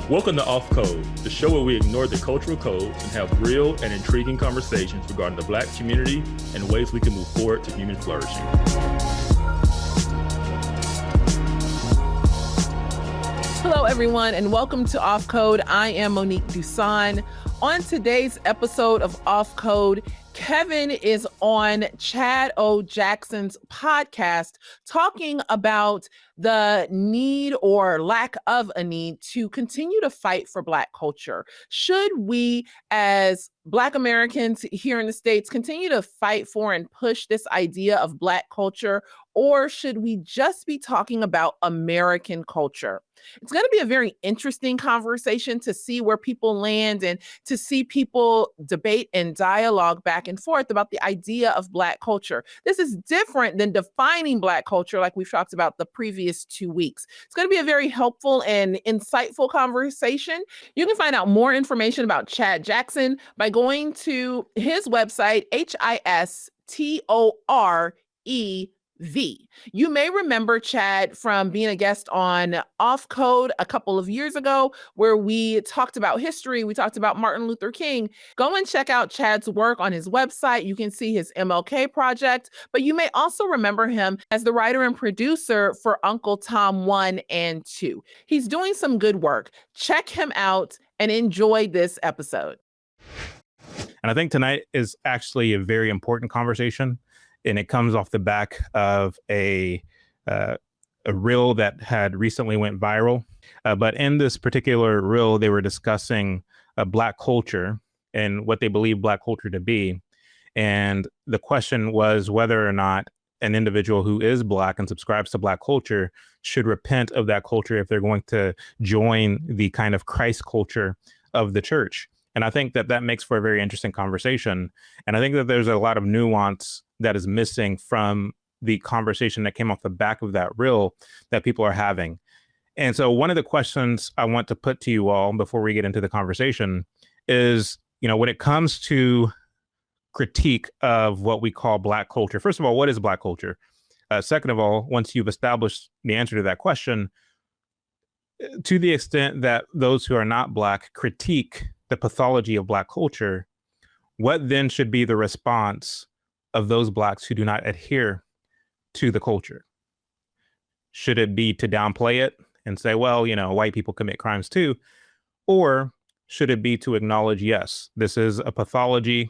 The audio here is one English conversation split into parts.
Welcome to Off Code, the show where we ignore the cultural codes and have real and intriguing conversations regarding the Black community and ways we can move forward to human flourishing. Hello, everyone, and welcome to Off Code. I am Monique Dusan. On today's episode of Off Code, Kevin is on Chad Jackson's podcast talking about the need or lack of a need to continue to fight for Black culture. Should we, as Black Americans here in the States, continue to fight for and push this idea of Black culture, or should we just be talking about American culture? It's going to be a very interesting conversation to see where people land and to see people debate and dialogue back and forth about the idea of Black culture. This is different than defining Black culture like we've talked about the previous 2 weeks. It's going to be a very helpful and insightful conversation. You can find out more information about Chad Jackson by going to his website, HISTOREV. You may remember Chad from being a guest on Off Code a couple of years ago, where we talked about history. We talked about Martin Luther King. Go and check out Chad's work on his website. You can see his MLK project, but you may also remember him as the writer and producer for Uncle Tom 1 and 2. He's doing some good work. Check him out and enjoy this episode. And I think tonight is actually a very important conversation. And it comes off the back of a reel that had recently went viral. But in this particular reel, they were discussing Black culture and what they believe Black culture to be. And the question was whether or not an individual who is Black and subscribes to Black culture should repent of that culture if they're going to join the kind of Christ culture of the church. And I think that that makes for a very interesting conversation. And I think that there's a lot of nuance that is missing from the conversation that came off the back of that reel that people are having. And so one of the questions I want to put to you all before we get into the conversation is, you know, when it comes to critique of what we call Black culture, first of all, what is Black culture? Second of all, once you've established the answer to that question, to the extent that those who are not Black critique the pathology of Black culture, what then should be the response of those Blacks who do not adhere to the culture? Should it be to downplay it and say, well, you know, white people commit crimes too? Or should it be to acknowledge, yes, this is a pathology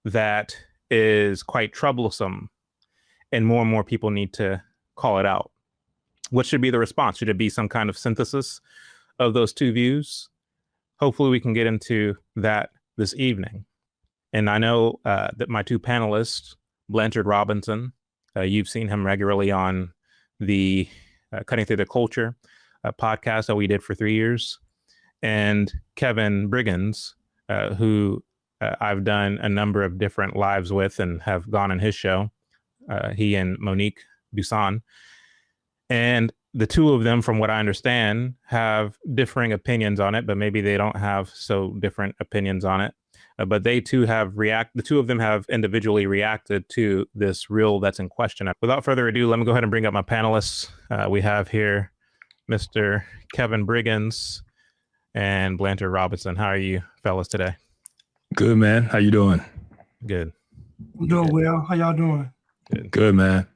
that is quite troublesome and more people need to call it out? What should be the response? Should it be some kind of synthesis of those two views? Hopefully we can get into that this evening. And I know that my two panelists, Blanchard Robinson, you've seen him regularly on the Cutting Through the Culture podcast that we did for 3 years, and Kevin Briggins, who I've done a number of different lives with and have gone on his show, he and Monique Dusan. And the two of them, from what I understand, have differing opinions on it, but maybe they don't have so different opinions on it. But they too have the two of them have individually reacted to this reel that's in question. Without further ado, let me go ahead and bring up my panelists. We have here Mr. Kevin Briggins and Blanchard Robinson. How are you fellas today? Good, man. How you doing? Good. I'm doing well. How y'all doing? Good, man.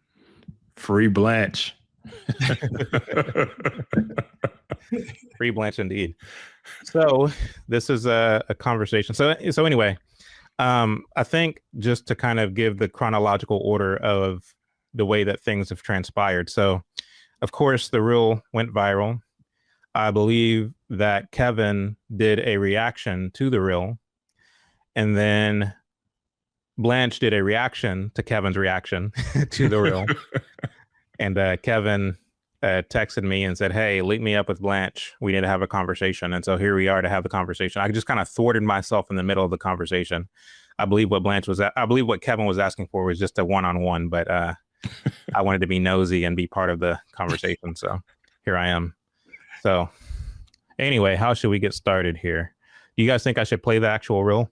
Free Blanche. Free Blanche indeed. So this is a conversation. So anyway, I think just to kind of give the chronological order of the way that things have transpired. So, of course, the reel went viral. I believe that Kevin did a reaction to the reel, and then Blanche did a reaction to Kevin's reaction to the reel. And Kevin texted me and said, hey, link me up with Blanche. We need to have a conversation. And so here we are to have the conversation. I just kind of thwarted myself in the middle of the conversation. I believe what Kevin was asking for was just a one-on-one, but I wanted to be nosy and be part of the conversation. So here I am. So anyway, how should we get started here? Do you guys think I should play the actual reel?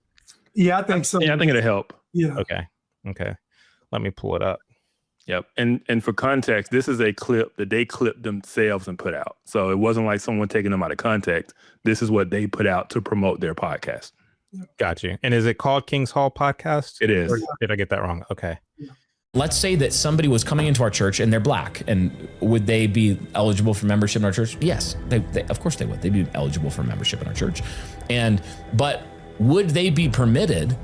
Yeah, I think so. Yeah, I think it'll help. Yeah. Okay. Let me pull it up. Yep. And for context, this is a clip that they clipped themselves and put out. So it wasn't like someone taking them out of context. This is what they put out to promote their podcast. Got you. And is it called King's Hall Podcast? It is. Or did I get that wrong? Okay. Let's say that somebody was coming into our church and they're black, and would they be eligible for membership in our church? Yes, they of course they would. They'd be eligible for membership in our church. But would they be permitted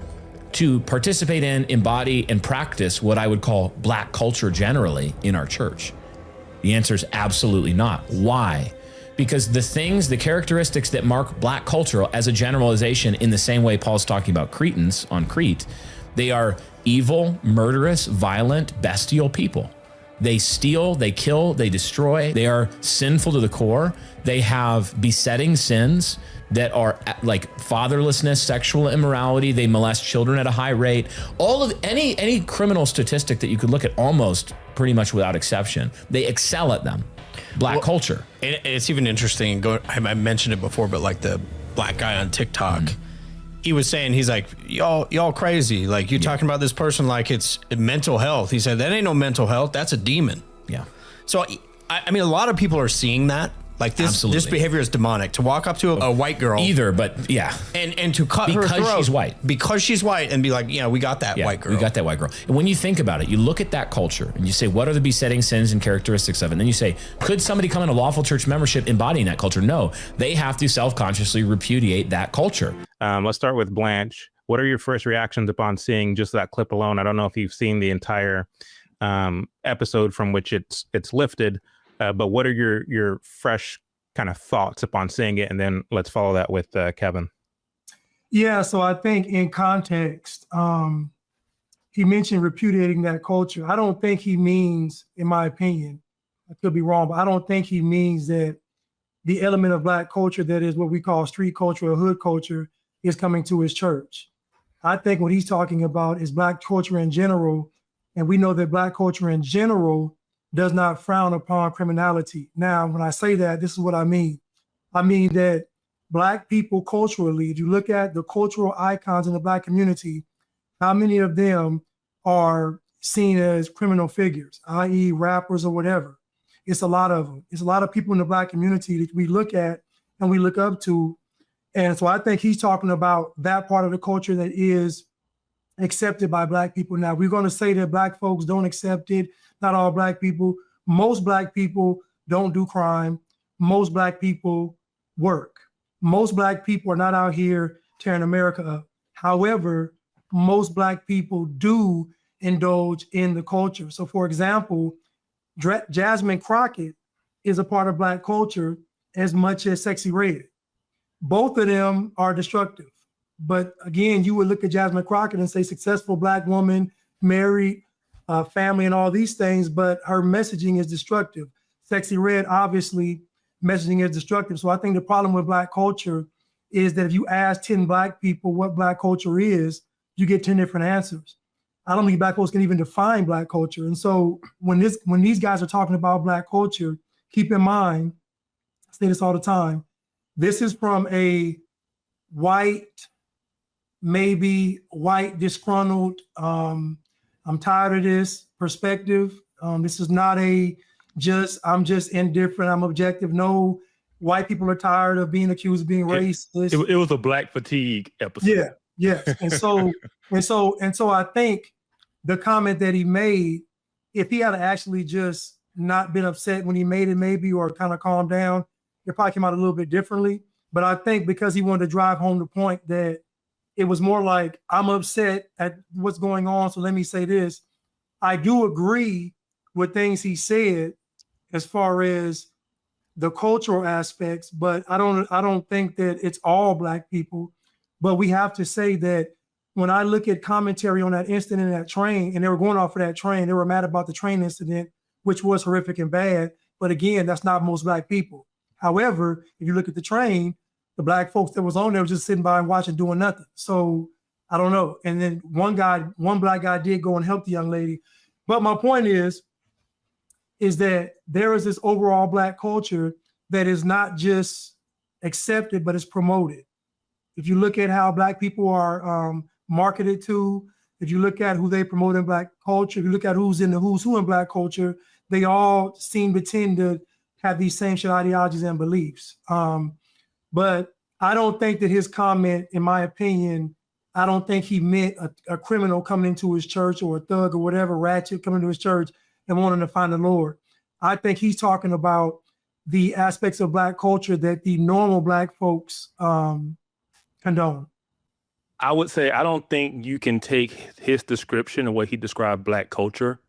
to participate in, embody, and practice what I would call black culture generally in our church? The answer is absolutely not. Why? Because the characteristics that mark black culture as a generalization, in the same way Paul's talking about Cretans on Crete, they are evil, murderous, violent, bestial people. They steal, they kill, they destroy. They are sinful to the core. They have besetting sins that are like fatherlessness, sexual immorality. They molest children at a high rate. All of any criminal statistic that you could look at, almost pretty much without exception, they excel at them. Black culture. And it's even interesting. I mentioned it before, but like the black guy on TikTok, he was saying, he's like, y'all crazy. Like, you're talking about this person like it's mental health. He said, that ain't no mental health. That's a demon. Yeah. So, I mean, a lot of people are seeing that. Like, this behavior is demonic. To walk up to a white girl. Either, but yeah. And to cut her throat. Because she's white. Because she's white, and be like, yeah, we got that white girl. We got that white girl. And when you think about it, you look at that culture and you say, what are the besetting sins and characteristics of it? And then you say, could somebody come in a lawful church membership embodying that culture? No, they have to self-consciously repudiate that culture. Let's start with Blanche. What are your first reactions upon seeing just that clip alone? I don't know if you've seen the entire episode from which it's lifted, but what are your fresh kind of thoughts upon seeing it? And then let's follow that with Kevin. Yeah, so I think in context, he mentioned repudiating that culture. I don't think he means, in my opinion, I could be wrong, but I don't think he means that the element of black culture that is what we call street culture or hood culture is coming to his church. I think what he's talking about is black culture in general. And we know that black culture in general does not frown upon criminality. Now, when I say that, this is what I mean. I mean that black people culturally, if you look at the cultural icons in the black community, how many of them are seen as criminal figures, i.e. rappers or whatever? It's a lot of them. It's a lot of people in the black community that we look at and we look up to. And so I think he's talking about that part of the culture that is accepted by black people. Now, we're going to say that black folks don't accept it. Not all black people. Most black people don't do crime. Most black people work. Most black people are not out here tearing America up. However, most black people do indulge in the culture. So for example, Jasmine Crockett is a part of black culture as much as Sexy Red. Both of them are destructive. But again, you would look at Jasmine Crockett and say successful black woman, married, family, and all these things, but her messaging is destructive. Sexy Red, obviously, messaging is destructive. So I think the problem with black culture is that if you ask 10 black people what black culture is, you get 10 different answers. I don't think black folks can even define black culture. And so when these guys are talking about black culture, keep in mind, I say this all the time, this is from a white, maybe white disgruntled, I'm tired of this perspective. This is not I'm just indifferent, I'm objective. No, white people are tired of being accused of being racist. It was a black fatigue episode. Yeah. And so I think the comment that he made, if he had actually just not been upset when he made it, maybe, or kind of calmed down, it probably came out a little bit differently. But I think because he wanted to drive home the point that it was more like, I'm upset at what's going on, so let me say this. I do agree with things he said as far as the cultural aspects, but I don't think that it's all black people. But we have to say that when I look at commentary on that incident in that train, and they were going off of that train, they were mad about the train incident, which was horrific and bad. But again, that's not most black people. However, if you look at the train, the black folks that was on there was just sitting by and watching, doing nothing. So I don't know. And then one black guy did go and help the young lady. But my point is that there is this overall black culture that is not just accepted, but is promoted. If you look at how black people are marketed to, If you look at who they promote in Black culture, if you look at who's in the who's who in Black culture, they all seem to tend to have these same shit ideologies and beliefs. But I don't think that his comment, in my opinion, I don't think he meant a criminal coming into his church or a thug or whatever, ratchet coming to his church and wanting to find the Lord. I think he's talking about the aspects of Black culture that the normal Black folks condone. I would say I don't think you can take his description of what he described Black culture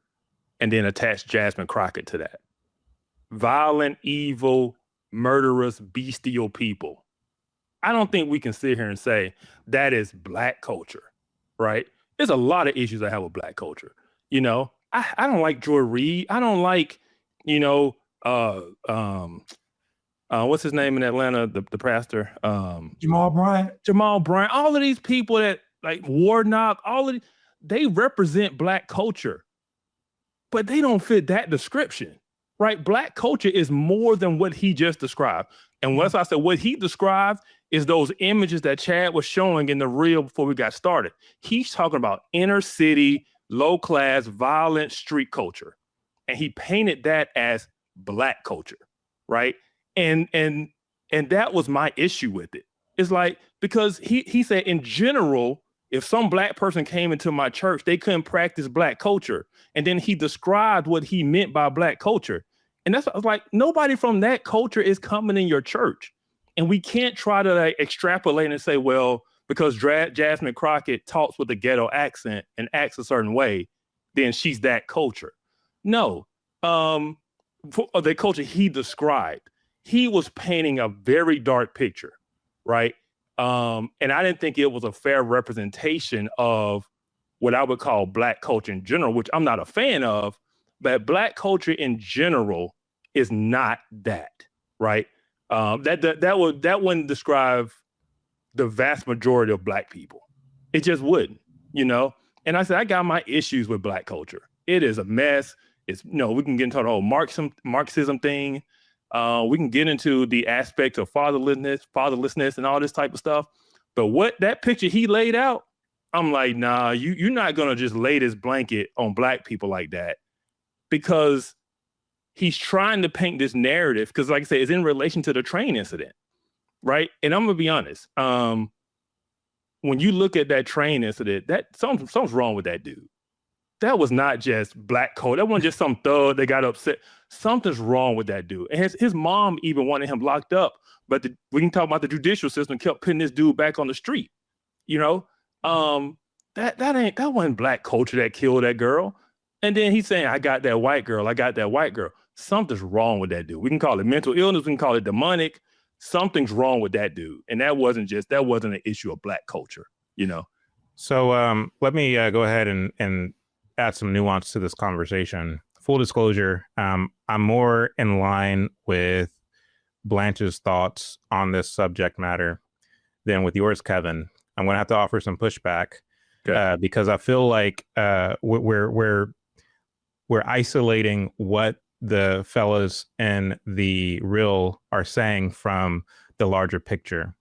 and then attach Jasmine Crockett to that. Violent, evil, murderous, bestial people. I don't think we can sit here and say that is Black culture, right? There's a lot of issues I have with Black culture. You know, I don't like Joy Reid. I don't like, what's his name in Atlanta, the pastor? Jamal Bryant. All of these people that like Warnock, all of these, they represent Black culture, but they don't fit that description, right? Black culture is more than what he just described. And once I said what he described is those images that Chad was showing in the reel before we got started. He's talking about inner city, low class, violent street culture. And he painted that as Black culture, right? And that was my issue with it. It's like, because he said in general, if some Black person came into my church, they couldn't practice Black culture. And then he described what he meant by Black culture. And that's what I was like, nobody from that culture is coming in your church. And we can't try to like extrapolate and say, well, because Jasmine Crockett talks with a ghetto accent and acts a certain way, then she's that culture. No, for the culture he described, he was painting a very dark picture, right? And I didn't think it was a fair representation of what I would call Black culture in general, which I'm not a fan of, but Black culture in general is not that, right? That wouldn't describe the vast majority of Black people. It just wouldn't, And I said, I got my issues with Black culture. It is a mess. It's, we can get into the whole Marxism thing. We can get into the aspects of fatherlessness and all this type of stuff. But what that picture he laid out, I'm like, nah, you're not going to just lay this blanket on Black people like that, because he's trying to paint this narrative, because like I said, it's in relation to the train incident, right? And I'm going to be honest. When you look at that train incident, that something's wrong with that dude. That was not just Black code. That wasn't just some thug that got upset. Something's wrong with that dude. And his mom even wanted him locked up. But we can talk about the judicial system kept putting this dude back on the street. That wasn't Black culture that killed that girl. And then he's saying, I got that white girl. Something's wrong with that dude. We can call it mental illness. We can call it demonic. Something's wrong with that dude. And that wasn't an issue of Black culture, So let me go ahead and add some nuance to this conversation. Full disclosure, I'm more in line with Blanche's thoughts on this subject matter than with yours, Kevin. I'm going to have to offer some pushback because I feel like we're isolating what the fellas in the reel are saying from the larger picture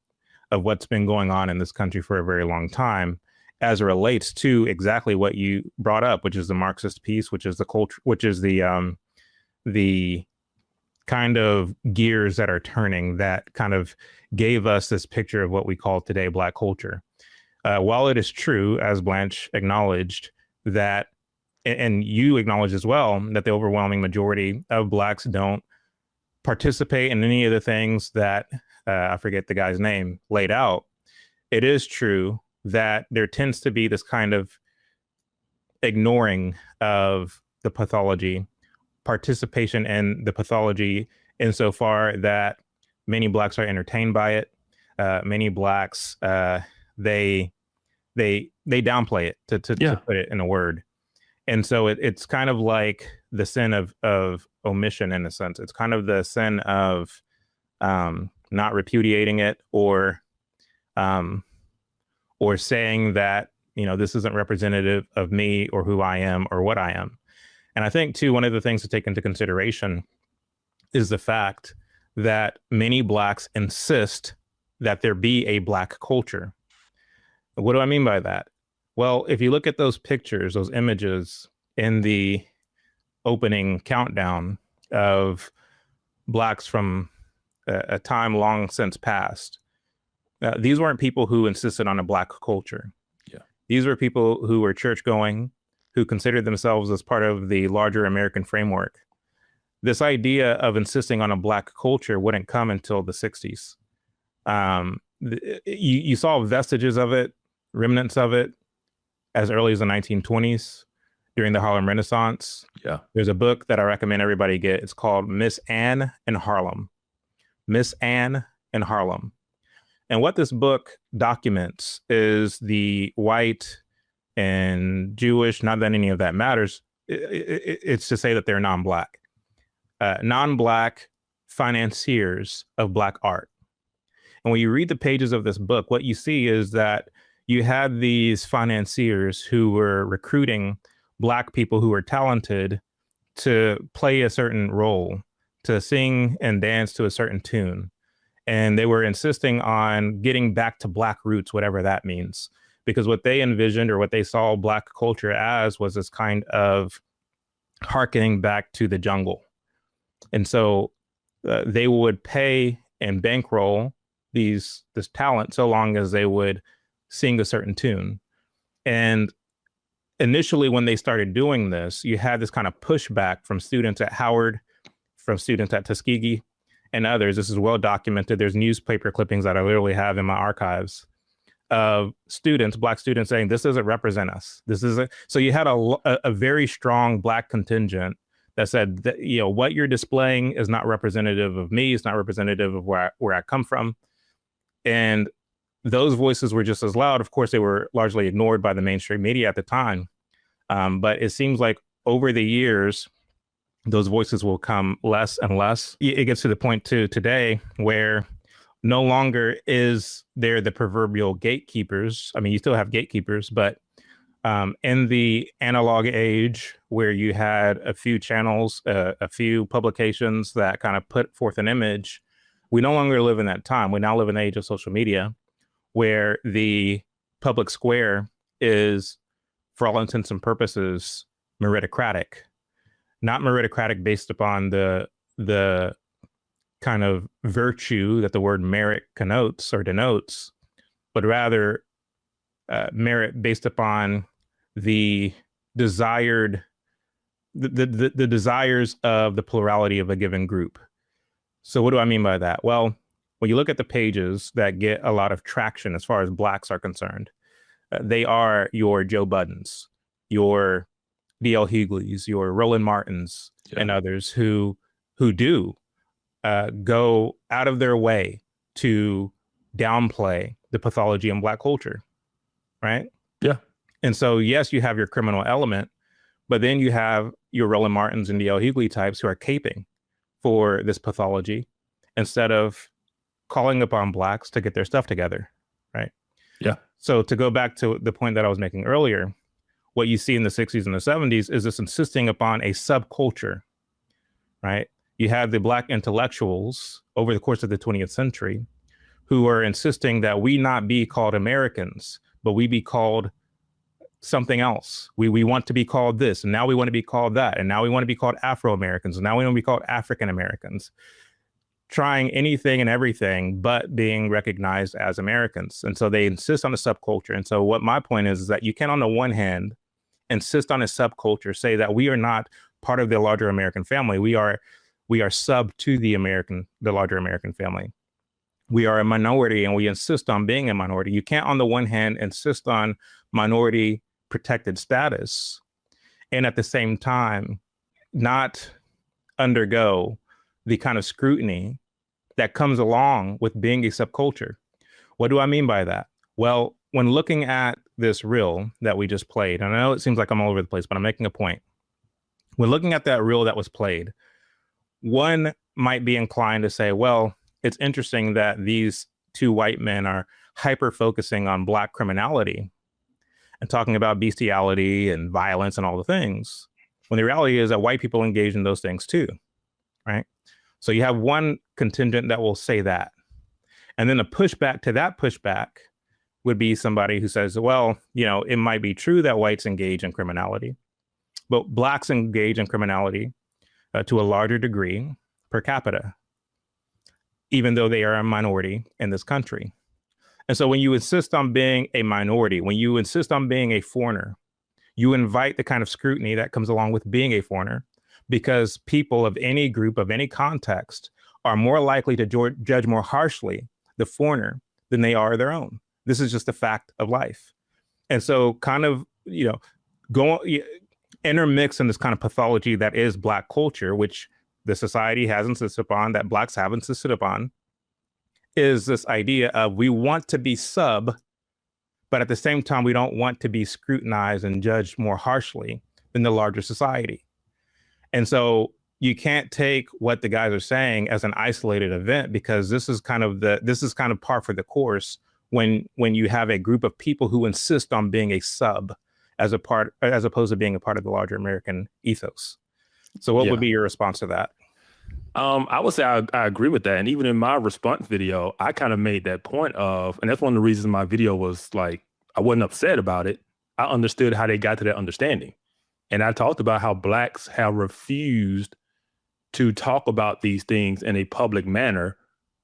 of what's been going on in this country for a very long time, as it relates to exactly what you brought up, which is the Marxist piece, which is the culture, which is the kind of gears that are turning that kind of gave us this picture of what we call today Black culture. While it is true, as Blanche acknowledged, that, and you acknowledge as well, that the overwhelming majority of Blacks don't participate in any of the things that, I forget the guy's name, laid out, it is true that there tends to be this kind of ignoring of the pathology, participation in the pathology, insofar that many Blacks are entertained by it. Many Blacks, they downplay it to put it in a word. And so it's kind of like the sin of omission, in a sense. It's kind of the sin of not repudiating it, or saying that, this isn't representative of me or who I am or what I am. And I think, too, one of the things to take into consideration is the fact that many Blacks insist that there be a Black culture. What do I mean by that? Well, if you look at those pictures, those images in the opening countdown of Blacks from a time long since past, these weren't people who insisted on a Black culture. Yeah. These were people who were church going, who considered themselves as part of the larger American framework. This idea of insisting on a Black culture wouldn't come until the 60s. You saw vestiges of it, remnants of it, as early as the 1920s during the Harlem Renaissance. Yeah. There's a book that I recommend everybody get. It's called Miss Anne in Harlem. Miss Anne in Harlem. And what this book documents is the white and Jewish, not that any of that matters. It's to say that they're non-Black. Non-Black financiers of Black art. And when you read the pages of this book, what you see is that you had these financiers who were recruiting Black people who were talented to play a certain role, to sing and dance to a certain tune. And they were insisting on getting back to Black roots, whatever that means. Because what they envisioned or what they saw Black culture as was this kind of hearkening back to the jungle. And so they would pay and bankroll this talent so long as they would sing a certain tune. And initially, when they started doing this, you had this kind of pushback from students at Howard, from students at Tuskegee, and others. This is well documented. There's newspaper clippings that I literally have in my archives of students, Black students, saying this doesn't represent us. This isn't. So you had a very strong Black contingent that said that, you know, what you're displaying is not representative of me. It's not representative of where I come from. And those voices were just as loud. Of course, they were largely ignored by the mainstream media at the time. But it seems like over the years, those voices will come less and less. It gets to the point to today where no longer is there the proverbial gatekeepers. I mean, you still have gatekeepers, but in the analog age where you had a few channels, a few publications that kind of put forth an image, we no longer live in that time. We now live in the age of social media where the public square is, for all intents and purposes, meritocratic. Not meritocratic based upon the kind of virtue that the word merit connotes or denotes, but rather merit based upon the desired the desires of the plurality of a given group. So what do I mean by that? Well, when you look at the pages that get a lot of traction as far as Blacks are concerned, they are your Joe Buddens, your D.L. Hughley's, your Roland Martins, and others who do go out of their way to downplay the pathology in Black culture, right? Yeah. And so, yes, you have your criminal element, but then you have your Roland Martins and D.L. Hughley types who are caping for this pathology instead of calling upon Blacks to get their stuff together, right? Yeah. So to go back to the point that I was making earlier, what you see in the 60s and the 70s is this insisting upon a subculture, right? You have the Black intellectuals over the course of the 20th century who are insisting that we not be called Americans, but we be called something else. We want to be called this, and now we want to be called that, and now we want to be called Afro-Americans, and now we want to be called African-Americans, trying anything and everything but being recognized as Americans. And so they insist on a subculture. And so what my point is that you can, on the one hand, insist on a subculture, say that we are not part of the larger American family. We are sub to the larger American family. We are a minority and we insist on being a minority. You can't, on the one hand, insist on minority protected status and at the same time not undergo the kind of scrutiny that comes along with being a subculture. What do I mean by that? Well, when looking at this reel that we just played, and I know it seems like I'm all over the place, but I'm making a point. When looking at that reel that was played, one might be inclined to say, well, it's interesting that these two white men are hyper focusing on Black criminality and talking about bestiality and violence and all the things, when the reality is that white people engage in those things too, right? So you have one contingent that will say that. And then a pushback to that pushback would be somebody who says, well, it might be true that whites engage in criminality, but blacks engage in criminality to a larger degree per capita, even though they are a minority in this country. And so when you insist on being a minority, when you insist on being a foreigner, you invite the kind of scrutiny that comes along with being a foreigner, because people of any group, of any context, are more likely to judge more harshly the foreigner than they are their own. This is just a fact of life. And so kind of, intermix in this kind of pathology that is Black culture, which the society has insisted upon, that Blacks have insisted upon, is this idea of we want to be sub, but at the same time, we don't want to be scrutinized and judged more harshly than the larger society. And so you can't take what the guys are saying as an isolated event, because this is kind of par for the course when you have a group of people who insist on being a sub as opposed to being a part of the larger American ethos. So what would be your response to that? I would say I agree with that. And even in my response video, I kind of made that point of, and that's one of the reasons my video was like, I wasn't upset about it. I understood how they got to that understanding. And I talked about how Blacks have refused to talk about these things in a public manner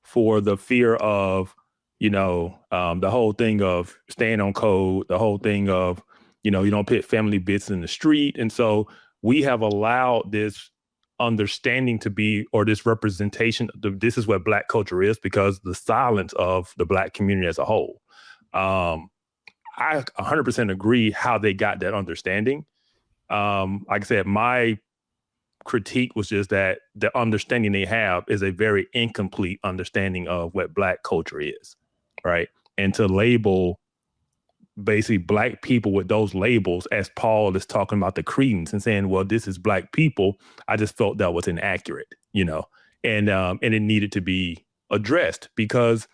for the fear of, the whole thing of staying on code, the whole thing of, you don't put family business in the street. And so we have allowed this understanding to be, or this representation, this is what Black culture is, because the silence of the Black community as a whole. I 100% agree how they got that understanding. Like I said, my critique was just that the understanding they have is a very incomplete understanding of what Black culture is, right? And to label basically Black people with those labels, as Paul is talking about the credence and saying, well, this is Black people, I just felt that was inaccurate, and it needed to be addressed, because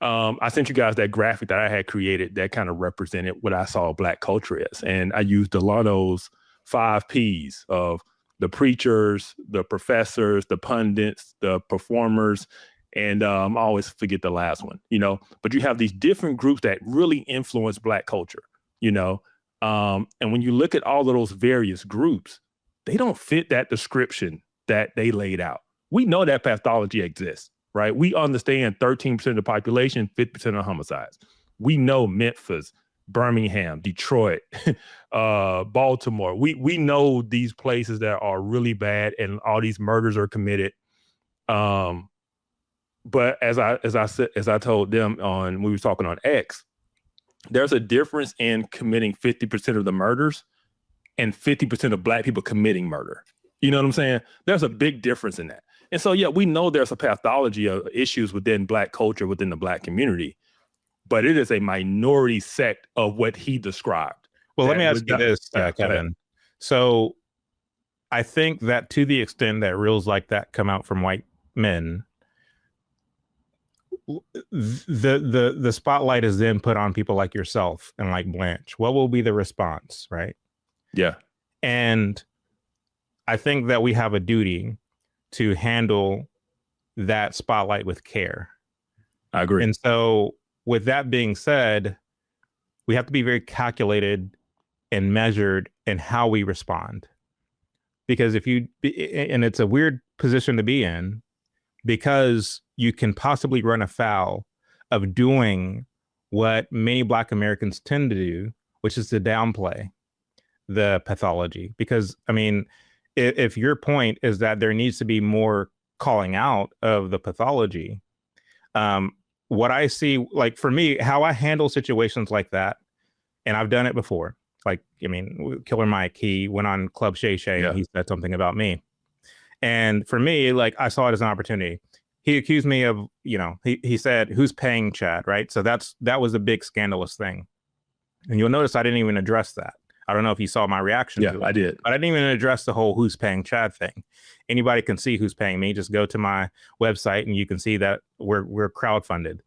I sent you guys that graphic that I had created that kind of represented what I saw Black culture is. And I used Delano's 5 Ps of the preachers, the professors, the pundits, the performers, and I always forget the last one, but you have these different groups that really influence Black culture, and when you look at all of those various groups, they don't fit that description that they laid out. We know that pathology exists, right? We understand 13% of the population, 50% of homicides. We know Memphis, Birmingham, Detroit, Baltimore. We know these places that are really bad and all these murders are committed. But as I told them when we were talking on X, there's a difference in committing 50% of the murders and 50% of Black people committing murder. You know what I'm saying? There's a big difference in that. And so, yeah, we know there's a pathology of issues within Black culture, within the Black community, but it is a minority sect of what he described. Well, let me ask you this, Kevin. So I think that to the extent that reels like that come out from white men, the spotlight is then put on people like yourself and like Blanche. What will be the response, right? Yeah. And I think that we have a duty to handle that spotlight with care. I agree. And so with that being said, we have to be very calculated and measured in how we respond. Because and it's a weird position to be in, because you can possibly run afoul of doing what many Black Americans tend to do, which is to downplay the pathology. Because, I mean, if your point is that there needs to be more calling out of the pathology, what I see, like for me, how I handle situations like that, and I've done it before. Like, I mean, Killer Mike, he went on Club Shay Shay and he said something about me. And for me, like, I saw it as an opportunity. He accused me of, he said, who's paying Chad, right? So that was a big scandalous thing. And you'll notice I didn't even address that. I don't know if you saw my reaction to it. Yeah, I did. But I didn't even address the whole who's paying Chad thing. Anybody can see who's paying me. Just go to my website and you can see that we're crowdfunded.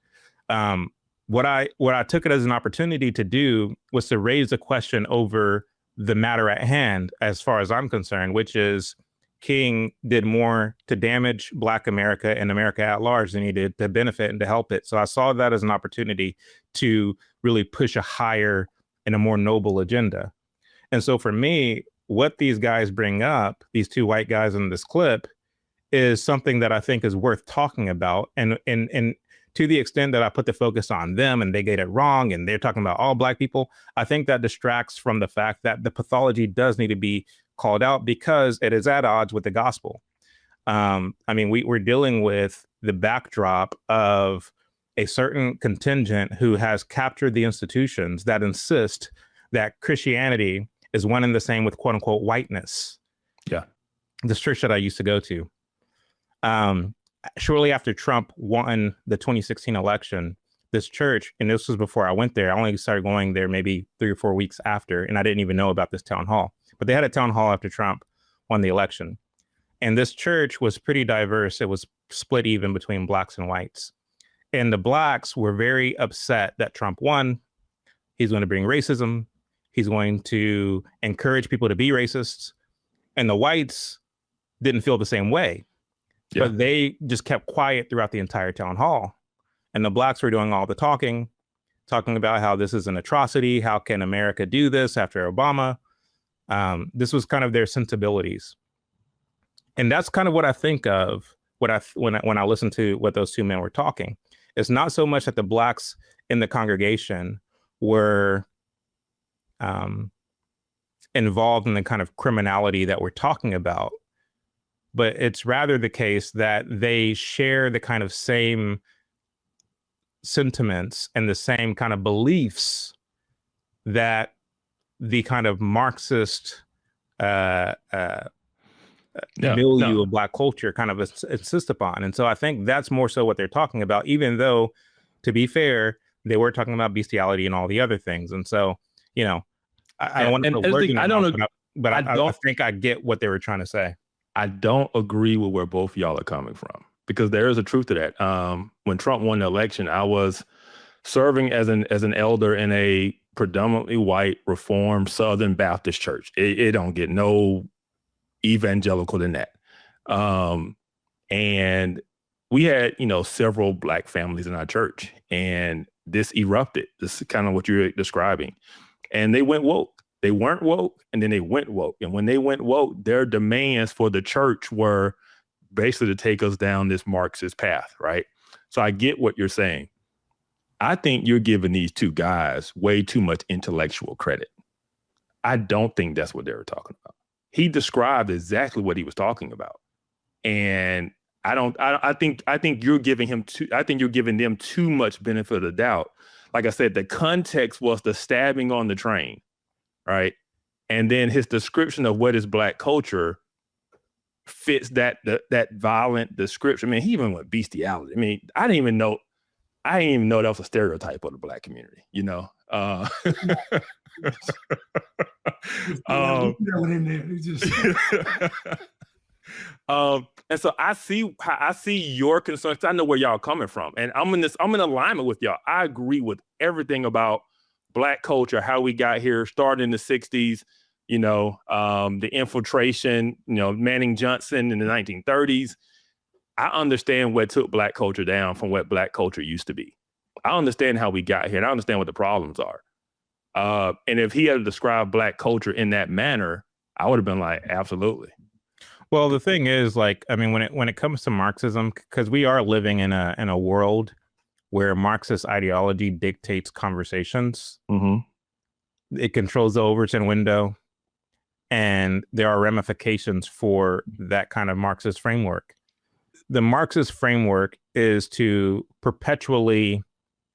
What I took it as an opportunity to do was to raise a question over the matter at hand, as far as I'm concerned, which is, King did more to damage Black America and America at large than he did to benefit and to help it. So I saw that as an opportunity to really push a higher and a more noble agenda. And so for me, what these guys bring up, these two white guys in this clip, is something that I think is worth talking about. And to the extent that I put the focus on them and they get it wrong and they're talking about all Black people, I think that distracts from the fact that the pathology does need to be called out because it is at odds with the gospel. I mean, we're dealing with the backdrop of a certain contingent who has captured the institutions that insist that Christianity is one and the same with quote unquote whiteness. Yeah. The church that I used to go to. Shortly after Trump won the 2016 election, this church, and this was before I went there, I only started going there maybe 3 or 4 weeks after, and I didn't even know about this town hall. But they had a town hall after Trump won the election. And this church was pretty diverse. It was split even between Blacks and whites. And the Blacks were very upset that Trump won. He's going to bring racism. He's going to encourage people to be racists. And the whites didn't feel the same way. Yeah. But they just kept quiet throughout the entire town hall. And the Blacks were doing all the talking about how this is an atrocity. How can America do this after Obama? This was kind of their sensibilities. And that's kind of what I think of when I listen to what those two men were talking. It's not so much that the Blacks in the congregation were involved in the kind of criminality that we're talking about, but it's rather the case that they share the kind of same sentiments and the same kind of beliefs that the kind of Marxist milieu of Black culture kind of insist upon. And so I think that's more so what they're talking about, even though, to be fair, they were talking about bestiality and all the other things. And so, you know, I don't want to put words in their mouth, but I think I get what they were trying to say. I don't agree with where both y'all are coming from, because there is a truth to that. When Trump won the election, I was serving as an elder in a predominantly white Reformed Southern Baptist church. It don't get no evangelical than that. And we had, several Black families in our church, and this erupted. This is kind of what you're describing. And they went woke. They weren't woke, and then they went woke. And when they went woke, their demands for the church were basically to take us down this Marxist path, right? So I get what you're saying. I think you're giving these two guys way too much intellectual credit. I don't think that's what they were talking about. He described exactly what he was talking about. And I think you're giving them too much benefit of the doubt. Like I said, the context was the stabbing on the train, right? And then his description of what is Black culture fits that violent description. I mean, he even went bestiality. I mean, I didn't even know that was a stereotype of the Black community, and so I see your concerns. I know where y'all coming from, and I'm in alignment with y'all. I agree with everything about Black culture, how we got here, started in the 60s, the infiltration, Manning Johnson in the 1930s. I understand what took Black culture down from what Black culture used to be. I understand how we got here, and I understand what the problems are. And if he had described Black culture in that manner, I would have been like, absolutely. Well, the thing is, when it comes to Marxism, because we are living in a world where Marxist ideology dictates conversations. Mm-hmm. It controls the Overton window, and there are ramifications for that kind of Marxist framework. The Marxist framework is to perpetually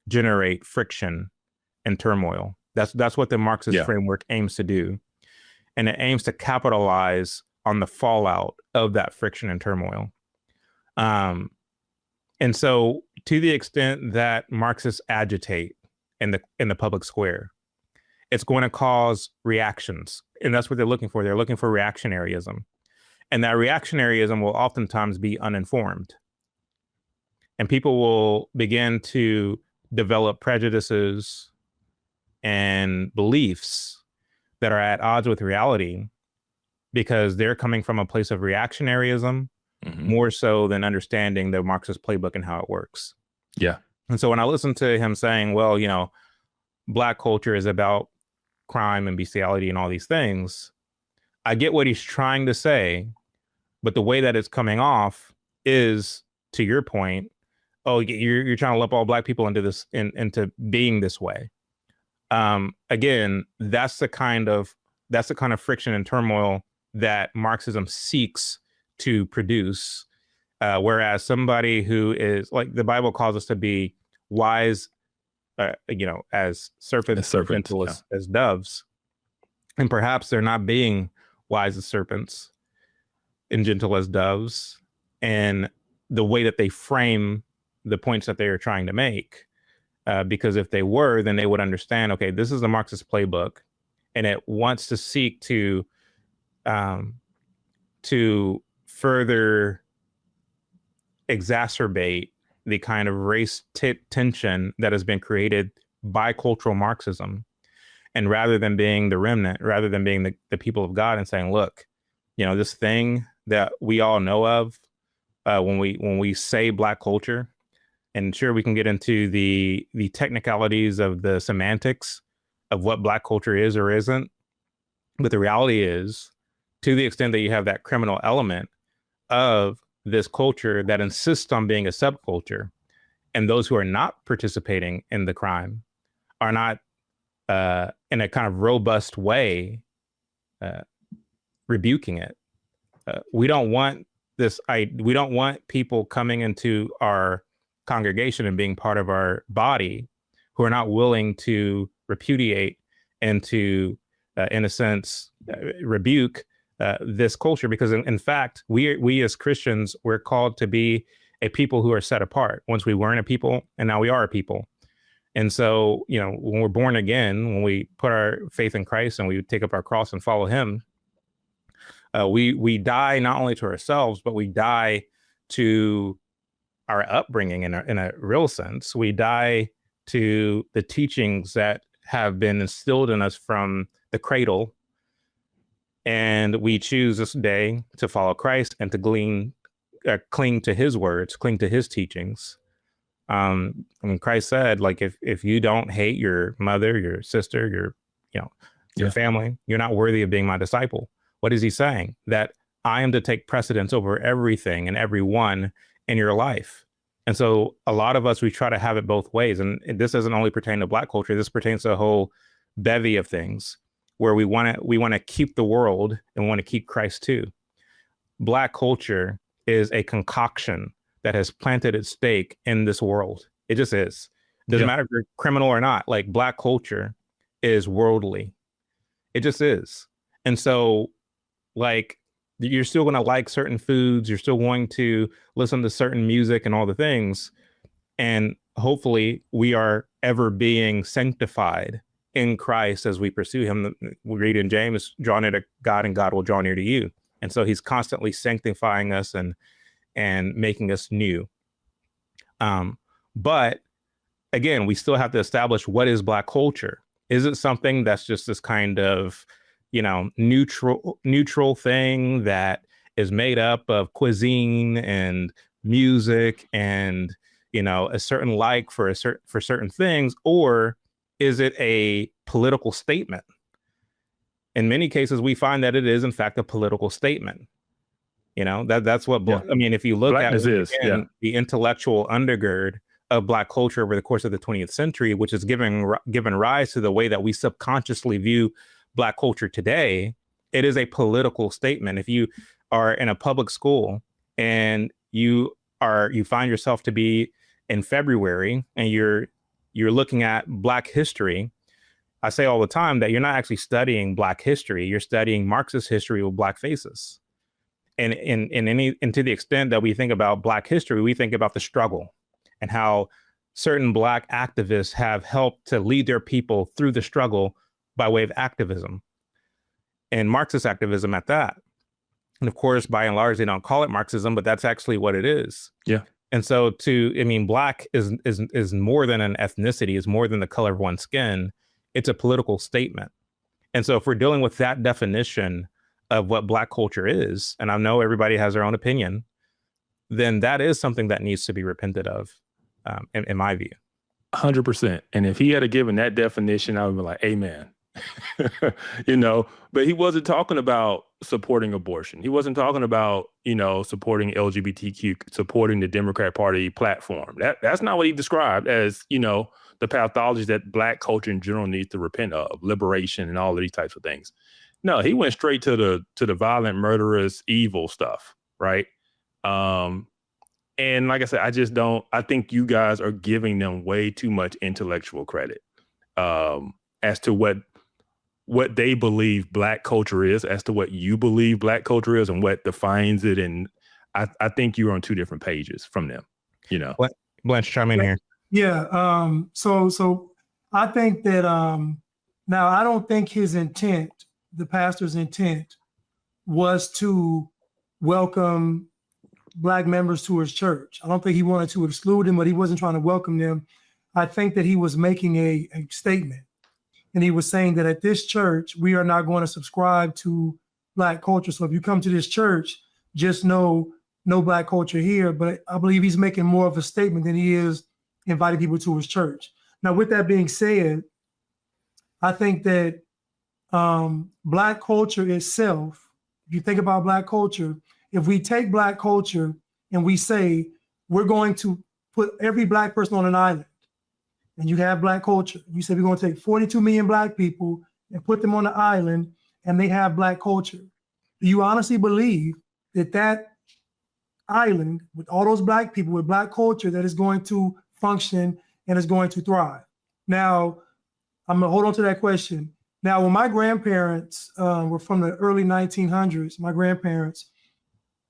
generate friction and turmoil. That's what the Marxist framework aims to do. And it aims to capitalize on the fallout of that friction and turmoil. And so to the extent that Marxists agitate in the public square, it's going to cause reactions. And that's what they're looking for. They're looking for reactionaryism. And that reactionaryism will oftentimes be uninformed. And people will begin to develop prejudices and beliefs that are at odds with reality. because they're coming from a place of reactionaryism more so than understanding the Marxist playbook and how it works. Yeah. And so when I listen to him saying, well, you know, Black culture is about crime and bestiality and all these things, I get what he's trying to say, but the way that it's coming off is, to your point, oh, you're trying to lump all Black people into this, into being this way. Again, that's the kind of friction and turmoil that Marxism seeks to produce. Whereas somebody who is, like, the Bible calls us to be wise, you know, as serpents, gentle as doves. And perhaps they're not being wise as serpents and gentle as doves, and the way that they frame the points that they are trying to make. Because if they were, then they would understand, okay, this is the Marxist playbook, and it wants to seek to further exacerbate the kind of race tension that has been created by cultural Marxism. And rather than being the remnant, rather than being the people of God and saying, look, you know, this thing that we all know of, when we say Black culture, and sure, we can get into the technicalities of the semantics of what Black culture is or isn't. But the reality is, to the extent that you have that criminal element of this culture that insists on being a subculture, and those who are not participating in the crime are not in a kind of robust way rebuking it. We don't want this. We don't want people coming into our congregation and being part of our body who are not willing to repudiate and to, in a sense, rebuke this culture. Because in fact, we as Christians, we're called to be a people who are set apart. Once we weren't a people, and now we are a people. And so, you know, when we're born again, when we put our faith in Christ and we take up our cross and follow him, we die not only to ourselves, but we die to our upbringing in a real sense. We die to the teachings that have been instilled in us from the cradle. And we choose this day to follow Christ and to cling to his words, cling to his teachings. I mean, Christ said, like, if you don't hate your mother, your sister, your family, you're not worthy of being my disciple. What is he saying? That I am to take precedence over everything and everyone in your life. And so a lot of us, we try to have it both ways. And this doesn't only pertain to Black culture. This pertains to a whole bevy of things where we want to keep the world and want to keep Christ too. Black culture is a concoction that has planted its stake in this world. It just is. It doesn't matter if you're criminal or not. Like, Black culture is worldly. It just is. And so, like, you're still going to like certain foods. You're still going to listen to certain music and all the things. And hopefully we are ever being sanctified in Christ as we pursue him. We read in James, draw near to God and God will draw near to you. And so he's constantly sanctifying us and making us new. But again, we still have to establish, what is Black culture? Is it something that's just this kind of, neutral thing that is made up of cuisine and music and, a certain like for certain things? Or is it a political statement? In many cases, we find that it is, in fact, a political statement. That's what, I mean, if you look Blackness at the intellectual undergird of Black culture over the course of the 20th century, which is given rise to the way that we subconsciously view Black culture today, it is a political statement. If you are in a public school and you find yourself to be in February and you're looking at Black history, I say all the time that you're not actually studying Black history, you're studying Marxist history with Black faces. And to the extent that we think about Black history, we think about the struggle and how certain Black activists have helped to lead their people through the struggle by way of activism, and Marxist activism at that. And of course, by and large, they don't call it Marxism, but that's actually what it is. Yeah. And so Black is more than an ethnicity, is more than the color of one's skin. It's a political statement. And so if we're dealing with that definition of what Black culture is, and I know everybody has their own opinion, then that is something that needs to be repented of, in my view. 100%. And if he had given that definition, I would be like, amen. You know, but he wasn't talking about supporting abortion. He wasn't talking about, you know, supporting LGBTQ, supporting the Democrat Party platform. That's not what he described as, you know, the pathologies that Black culture in general needs to repent of, liberation and all of these types of things. No, he went straight to the violent, murderous, evil stuff, right? And like I said, I think you guys are giving them way too much intellectual credit as to what they believe Black culture is, as to what you believe Black culture is and what defines it. And I think you're on two different pages from them, you know. Blanche, chime in here. Yeah. So I think that now I don't think his intent, the pastor's intent, was to welcome Black members to his church. I don't think he wanted to exclude them, but he wasn't trying to welcome them. I think that he was making a statement. And he was saying that at this church, we are not going to subscribe to Black culture. So if you come to this church, just know no Black culture here. But I believe he's making more of a statement than he is inviting people to his church. Now, with that being said, I think that Black culture itself, if you think about Black culture, if we take Black culture and we say we're going to put every Black person on an island, and you have Black culture, you say we're going to take 42 million Black people and put them on the island and they have Black culture. Do you honestly believe that that island with all those Black people with Black culture that is going to function and is going to thrive? Now, I'm going to hold on to that question. Now, when my grandparents were from the early 1900s, my grandparents,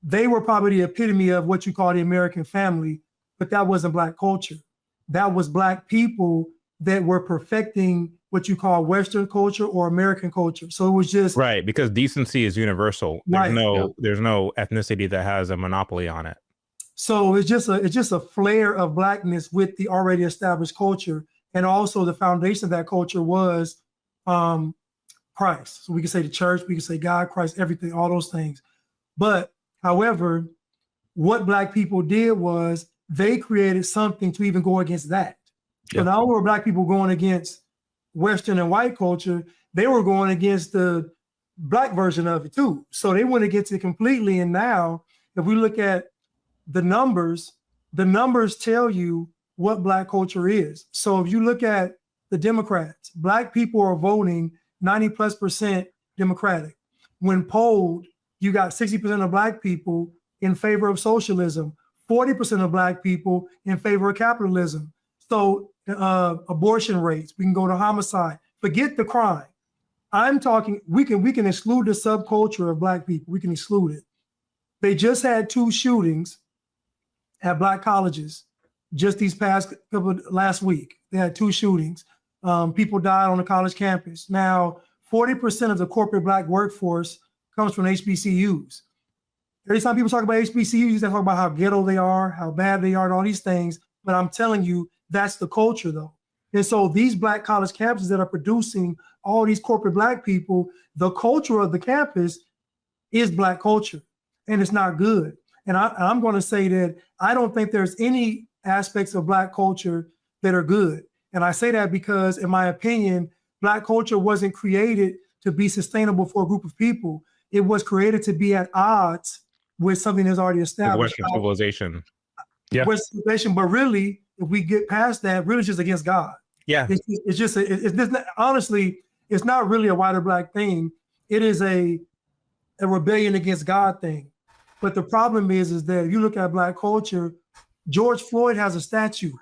they were probably the epitome of what you call the American family, but that wasn't Black culture. That was Black people that were perfecting what you call Western culture or American culture. So it was just right, because decency is universal. There's no ethnicity that has a monopoly on it. So it's just a flare of Blackness with the already established culture, and also the foundation of that culture was Christ. So we can say the church, we can say God, Christ, everything, all those things. But however, what Black people did was they created something to even go against that. Yeah. So not only were Black people going against Western and white culture, they were going against the Black version of it too. So they went against it completely. And now, if we look at the numbers tell you what Black culture is. So if you look at the Democrats, Black people are voting 90+% Democratic. When polled, you got 60% of Black people in favor of socialism, 40% of Black people in favor of capitalism. So abortion rates, we can go to homicide, forget the crime. I'm talking, we can exclude the subculture of Black people. We can exclude it. They just had 2 shootings at Black colleges just these last week. They had 2 shootings. People died on the college campus. Now, 40% of the corporate Black workforce comes from HBCUs. Every time people talk about HBCUs, they talk about how ghetto they are, how bad they are, and all these things. But I'm telling you, that's the culture, though. And so these Black college campuses that are producing all these corporate Black people, the culture of the campus is Black culture, and it's not good. And I'm going to say that I don't think there's any aspects of Black culture that are good. And I say that because, in my opinion, Black culture wasn't created to be sustainable for a group of people. It was created to be at odds with something that's already established. Western civilization. Yeah. Western civilization, but really, if we get past that, really it's just against God. Yeah. It's just honestly, it's not really a white or Black thing. It is a rebellion against God thing. But the problem is that if you look at Black culture, George Floyd has a statue.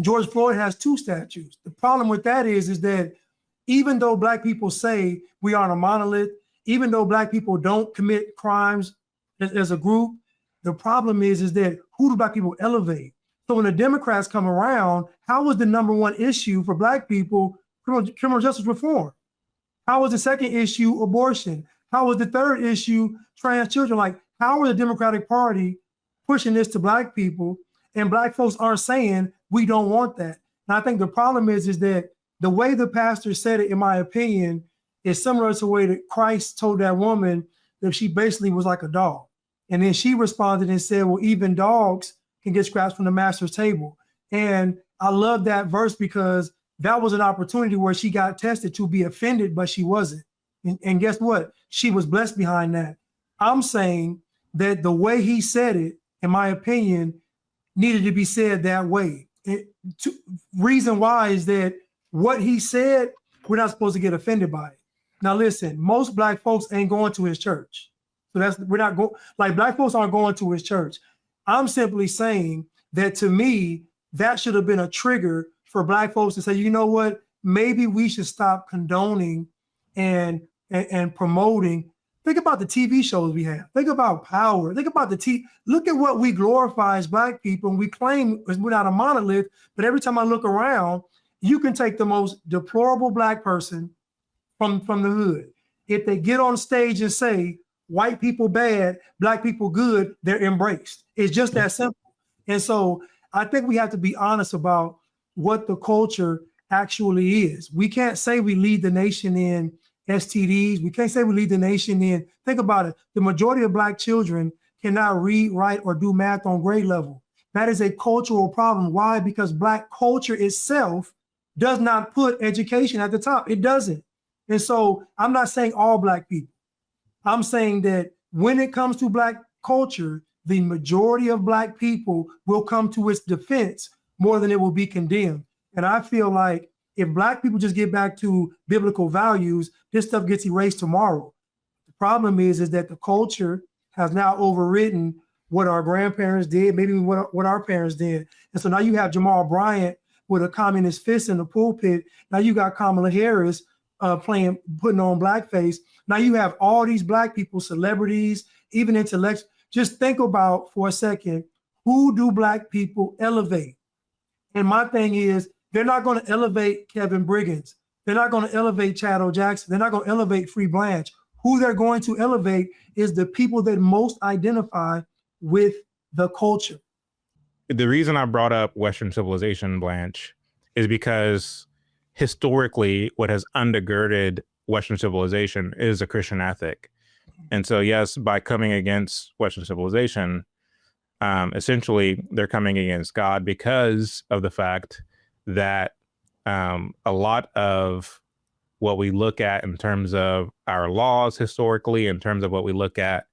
George Floyd has 2 statues. The problem with that is that even though Black people say we aren't a monolith, even though Black people don't commit crimes as a group, the problem is that who do Black people elevate? So when the Democrats come around, how was the number 1 issue for Black people criminal justice reform? How was the second issue abortion? How was the third issue trans children? Like, how are the Democratic Party pushing this to Black people? And Black folks aren't saying we don't want that. And I think the problem is that the way the pastor said it, in my opinion, is similar to the way that Christ told that woman that she basically was like a dog. And then she responded and said, well, even dogs can get scraps from the master's table. And I love that verse because that was an opportunity where she got tested to be offended, but she wasn't. And guess what? She was blessed behind that. I'm saying that the way he said it, in my opinion, needed to be said that way. Reason why is that what he said, we're not supposed to get offended by it. Now, listen, most Black folks ain't going to his church. So we're not going, like Black folks aren't going to his church. I'm simply saying that to me, that should have been a trigger for Black folks to say, you know what, maybe we should stop condoning and promoting. Think about the TV shows we have. Think about Power. Think about look at what we glorify as Black people. And we claim we're not a monolith, but every time I look around, you can take the most deplorable Black person from the hood. If they get on stage and say, white people bad, Black people good, they're embraced. It's just that simple. And so I think we have to be honest about what the culture actually is. We can't say we lead the nation in STDs. We can't say we lead the nation in, think about it, the majority of Black children cannot read, write, or do math on grade level. That is a cultural problem. Why? Because Black culture itself does not put education at the top. It doesn't. And so I'm not saying all Black people. I'm saying that when it comes to Black culture, the majority of Black people will come to its defense more than it will be condemned. And I feel like if Black people just get back to biblical values, this stuff gets erased tomorrow. The problem is that the culture has now overridden what our grandparents did, maybe what our parents did. And so now you have Jamal Bryant with a communist fist in the pulpit. Now you got Kamala Harris putting on blackface. Now you have all these Black people, celebrities, even intellectuals. Just think about for a second, who do Black people elevate? And my thing is, they're not going to elevate Kevin Briggins. They're not going to elevate Chad Jackson. They're not going to elevate Free Blanche. Who they're going to elevate is the people that most identify with the culture. The reason I brought up Western civilization, Blanche, is because historically, what has undergirded Western civilization is a Christian ethic. And so, yes, by coming against Western civilization, essentially they're coming against God because of the fact that a lot of what we look at in terms of our laws historically, in terms of what we look at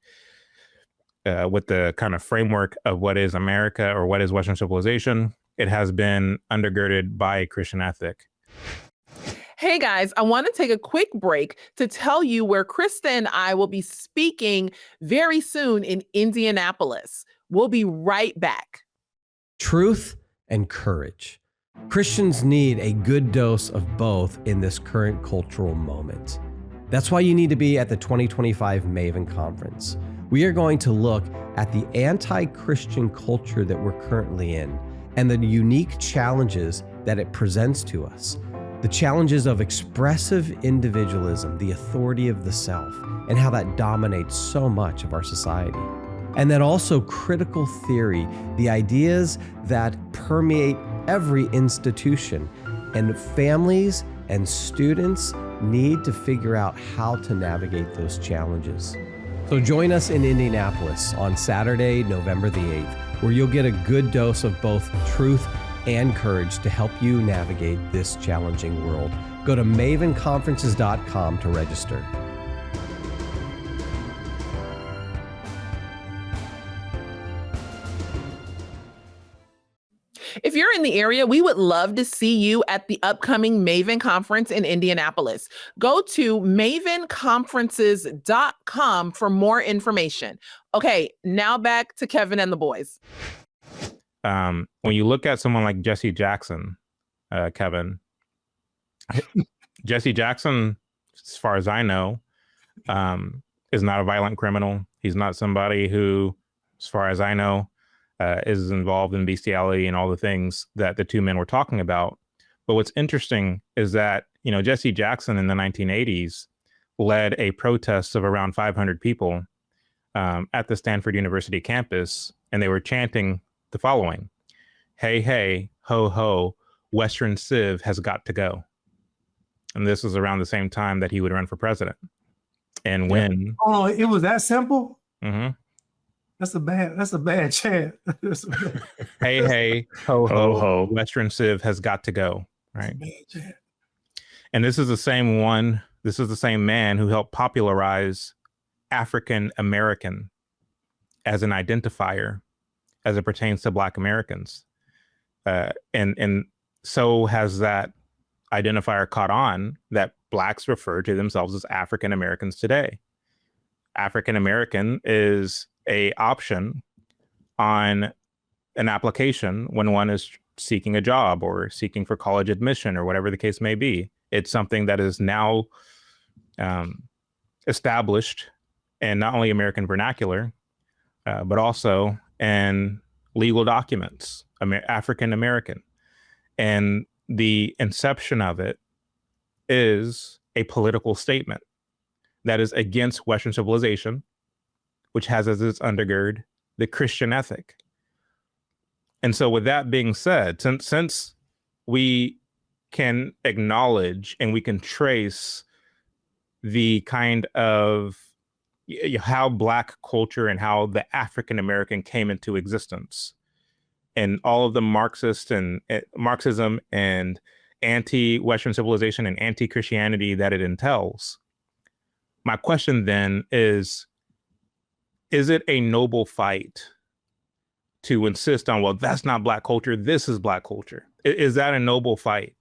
with the kind of framework of what is America or what is Western civilization, it has been undergirded by a Christian ethic. Hey guys, I want to take a quick break to tell you where Krista and I will be speaking very soon in Indianapolis. We'll be right back. Truth and courage. Christians need a good dose of both in this current cultural moment. That's why you need to be at the 2025 Maven Conference. We are going to look at the anti-Christian culture that we're currently in and the unique challenges that it presents to us. The challenges of expressive individualism, the authority of the self, and how that dominates so much of our society. And then also critical theory, the ideas that permeate every institution. And families and students need to figure out how to navigate those challenges. So join us in Indianapolis on Saturday, November the 8th, where you'll get a good dose of both truth and courage to help you navigate this challenging world. Go to mavenconferences.com to register. If you're in the area, we would love to see you at the upcoming Maven Conference in Indianapolis. Go to mavenconferences.com for more information. Okay, now back to Kevin and the boys. When you look at someone like Jesse Jackson, Kevin, Jesse Jackson, as far as I know, is not a violent criminal. He's not somebody who, as far as I know, is involved in bestiality and all the things that the two men were talking about. But what's interesting is that, you know, Jesse Jackson in the 1980s led a protest of around 500 people at the Stanford University campus, and they were chanting the following: "Hey, hey, ho, ho, Western Civ has got to go." And this was around the same time that he would run for president. And when Oh, it was that simple? Mhm. That's a bad chant. That's a bad, hey, ho, Ho, ho, ho. Western Civ has got to go, right? bad chant. And this is the same man who helped popularize African American as an identifier as it pertains to Black Americans. And so has that identifier caught on that Blacks refer to themselves as African Americans today. African American is a option on an application when one is seeking a job or seeking for college admission or whatever the case may be. It's something that is now established in not only American vernacular, but also in legal documents, African American. And the inception of it is a political statement that is against Western civilization, which has as its undergird the Christian ethic. And so with that being said, since we can acknowledge and we can trace the kind of how Black culture and how the African American came into existence and all of the Marxism and anti-Western civilization and anti-Christianity that it entails, my question then is it a noble fight to insist on, well, that's not Black culture, this is Black culture? Is that a noble fight?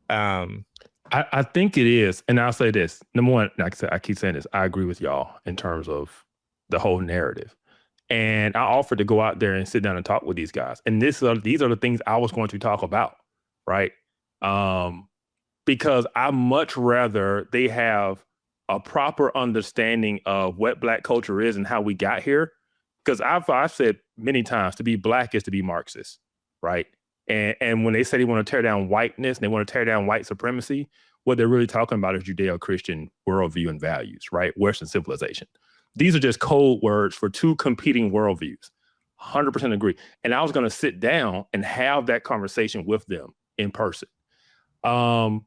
I think it is. And I'll say this. Number one, like I said, I keep saying this, I agree with y'all in terms of the whole narrative. And I offered to go out there and sit down and talk with these guys. And these are the things I was going to talk about, right? Because I much rather they have a proper understanding of what Black culture is and how we got here. Because I've said many times, to be Black is to be Marxist, right? And when they say they want to tear down whiteness and they want to tear down white supremacy, what they're really talking about is Judeo-Christian worldview and values, right? Western civilization. These are just code words for two competing worldviews. 100% agree. And I was going to sit down and have that conversation with them in person. Like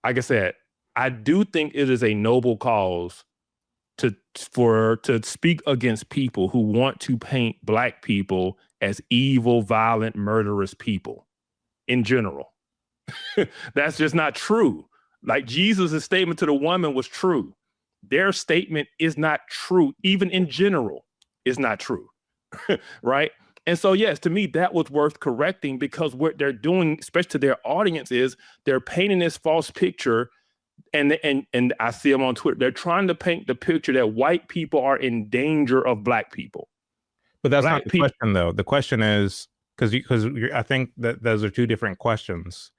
I said, I do think it is a noble cause to speak against people who want to paint Black people as evil, violent, murderous people in general. That's just not true. Like Jesus' statement to the woman was true. Their statement is not true, even in general, is not true, right? And so, yes, to me, that was worth correcting, because what they're doing, especially to their audience, is they're painting this false picture. And I see them on Twitter. They're trying to paint the picture that white people are in danger of Black people. But that's not the question, though. The question is, because I think that those are two different questions.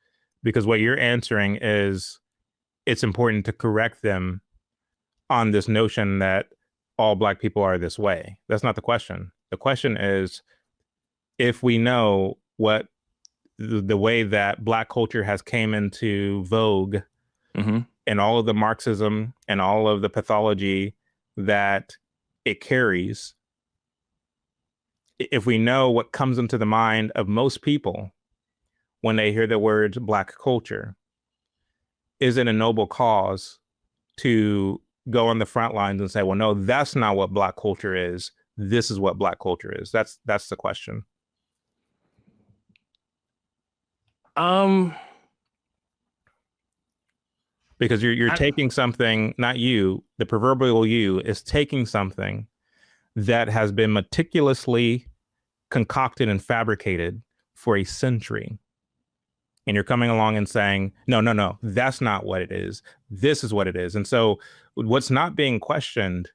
Because what you're answering is, it's important to correct them on this notion that all Black people are this way. That's not the question. The question is, if we know what the way that Black culture has came into vogue, and all of the Marxism and all of the pathology that it carries, if we know what comes into the mind of most people when they hear the words Black culture, is it a noble cause to go on the front lines and say, well, no, that's not what Black culture is. This is what Black culture is. That's the question. Because you're taking something, not you, the proverbial you is taking something that has been meticulously concocted and fabricated for a century. And you're coming along and saying, no, that's not what it is. This is what it is. And so what's not being questioned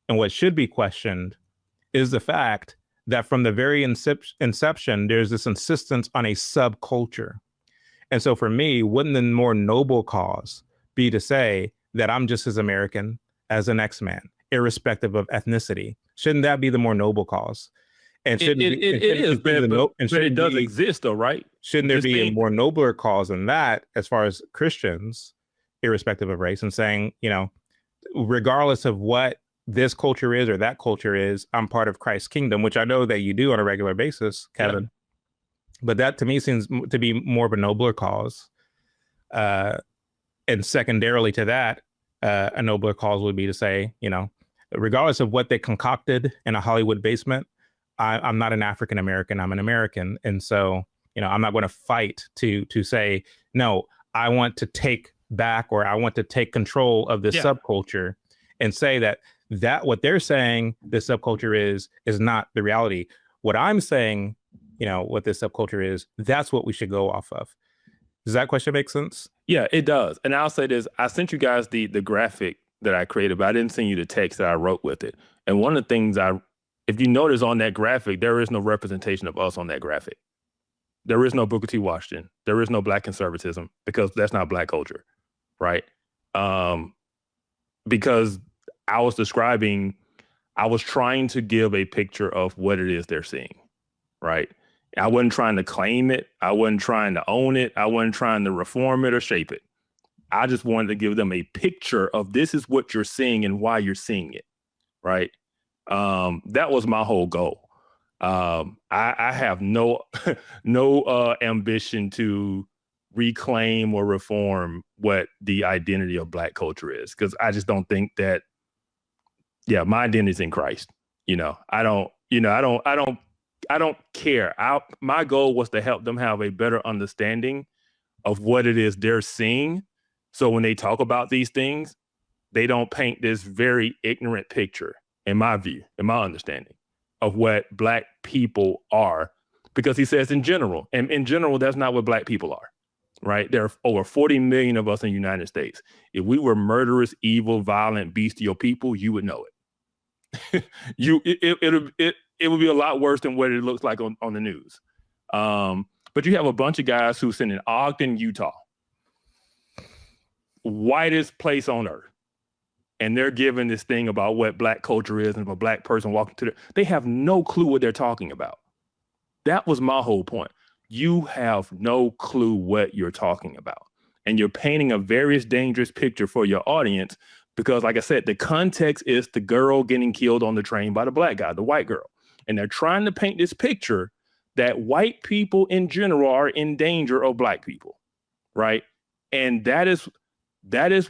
and what should be questioned is the fact that from the very inception, there's this insistence on a subculture. And so for me, wouldn't the more noble cause be to say that I'm just as American as the next man, irrespective of ethnicity? Shouldn't that be the more noble cause? And it is, but it does exist, though, right? Shouldn't there be a more nobler cause than that, as far as Christians, irrespective of race, and saying, regardless of what this culture is or that culture is, I'm part of Christ's kingdom, which I know that you do on a regular basis, Kevin. Yeah. But that to me seems to be more of a nobler cause. And secondarily to that, a nobler cause would be to say, you know, regardless of what they concocted in a Hollywood basement, I'm not an African American, I'm an American. And so, you know, I'm not going to fight to say, no, I want to take back, or I want to take control of this subculture, and say that what they're saying this subculture is not the reality. What I'm saying, you know, what this subculture is, that's what we should go off of. Does that question make sense? Yeah, it does. And I'll say this, I sent you guys the graphic that I created, but I didn't send you the text that I wrote with it. And one of the things if you notice on that graphic, there is no representation of us on that graphic. There is no Booker T. Washington. There is no Black conservatism, because that's not Black culture, right? Because I was trying to give a picture of what it is they're seeing, right? I wasn't trying to claim it. I wasn't trying to own it. I wasn't trying to reform it or shape it. I just wanted to give them a picture of this is what you're seeing and why you're seeing it, right? That was my whole goal. I have no ambition to reclaim or reform what the identity of Black culture is, because I just don't think that. Yeah, my identity is in Christ. You know, I don't care. My goal was to help them have a better understanding of what it is they're seeing. So when they talk about these things, they don't paint this very ignorant picture, in my view, in my understanding, of what Black people are. Because he says in general, and in general, that's not what Black people are, right? There are over 40 million of us in the United States. If we were murderous, evil, violent, bestial people, you would know it. It would be a lot worse than what it looks like on the news. But you have a bunch of guys who sit in Ogden, Utah, whitest place on earth, and they're giving this thing about what Black culture is, and if a Black person walking to they have no clue what they're talking about. That was my whole point. You have no clue what you're talking about, and you're painting a very dangerous picture for your audience. Because like I said, the context is the girl getting killed on the train by the Black guy, the white girl. And they're trying to paint this picture that white people in general are in danger of Black people, right? And that is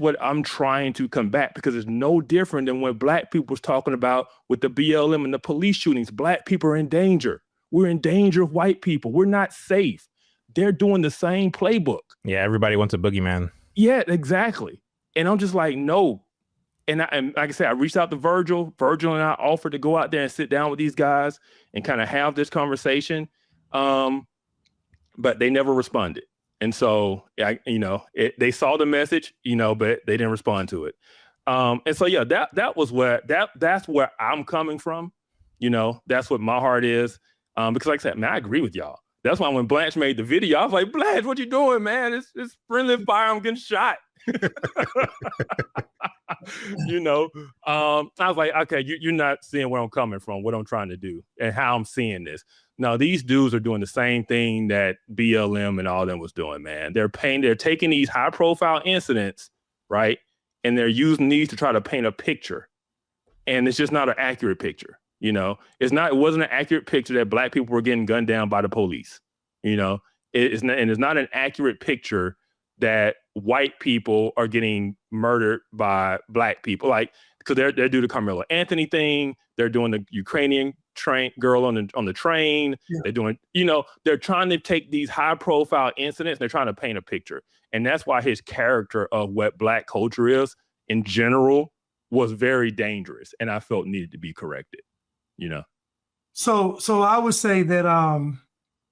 what I'm trying to combat, because it's no different than what Black people was talking about with the BLM and the police shootings. Black people are in danger. We're in danger of white people. We're not safe. They're doing the same playbook. Yeah, everybody wants a boogeyman. Yeah, exactly. And I'm just like, no. And like I said, I reached out to Virgil. Virgil and I offered to go out there and sit down with these guys and kind of have this conversation. But they never responded. And so, they saw the message, but they didn't respond to it. And so, yeah, that's where I'm coming from. That's what my heart is. Because like I said, man, I agree with y'all. That's why when Blanche made the video, I was like, Blanche, what you doing, man? It's friendly fire. I'm getting shot. I was like, okay, you're not seeing where I'm coming from, what I'm trying to do, and how I'm seeing this. Now, these dudes are doing the same thing that BLM and all them was doing, man. They're taking these high profile incidents, right? And they're using these to try to paint a picture. And it's just not an accurate picture. It wasn't an accurate picture that Black people were getting gunned down by the police. It's not an accurate picture that white people are getting murdered by Black people. Like, because they're doing the Carmelo Anthony thing. They're doing the Ukrainian girl on the train. Yeah. They're doing, they're trying to take these high profile incidents. They're trying to paint a picture. And that's why his character of what Black culture is in general was very dangerous. And I felt needed to be corrected, So I would say that,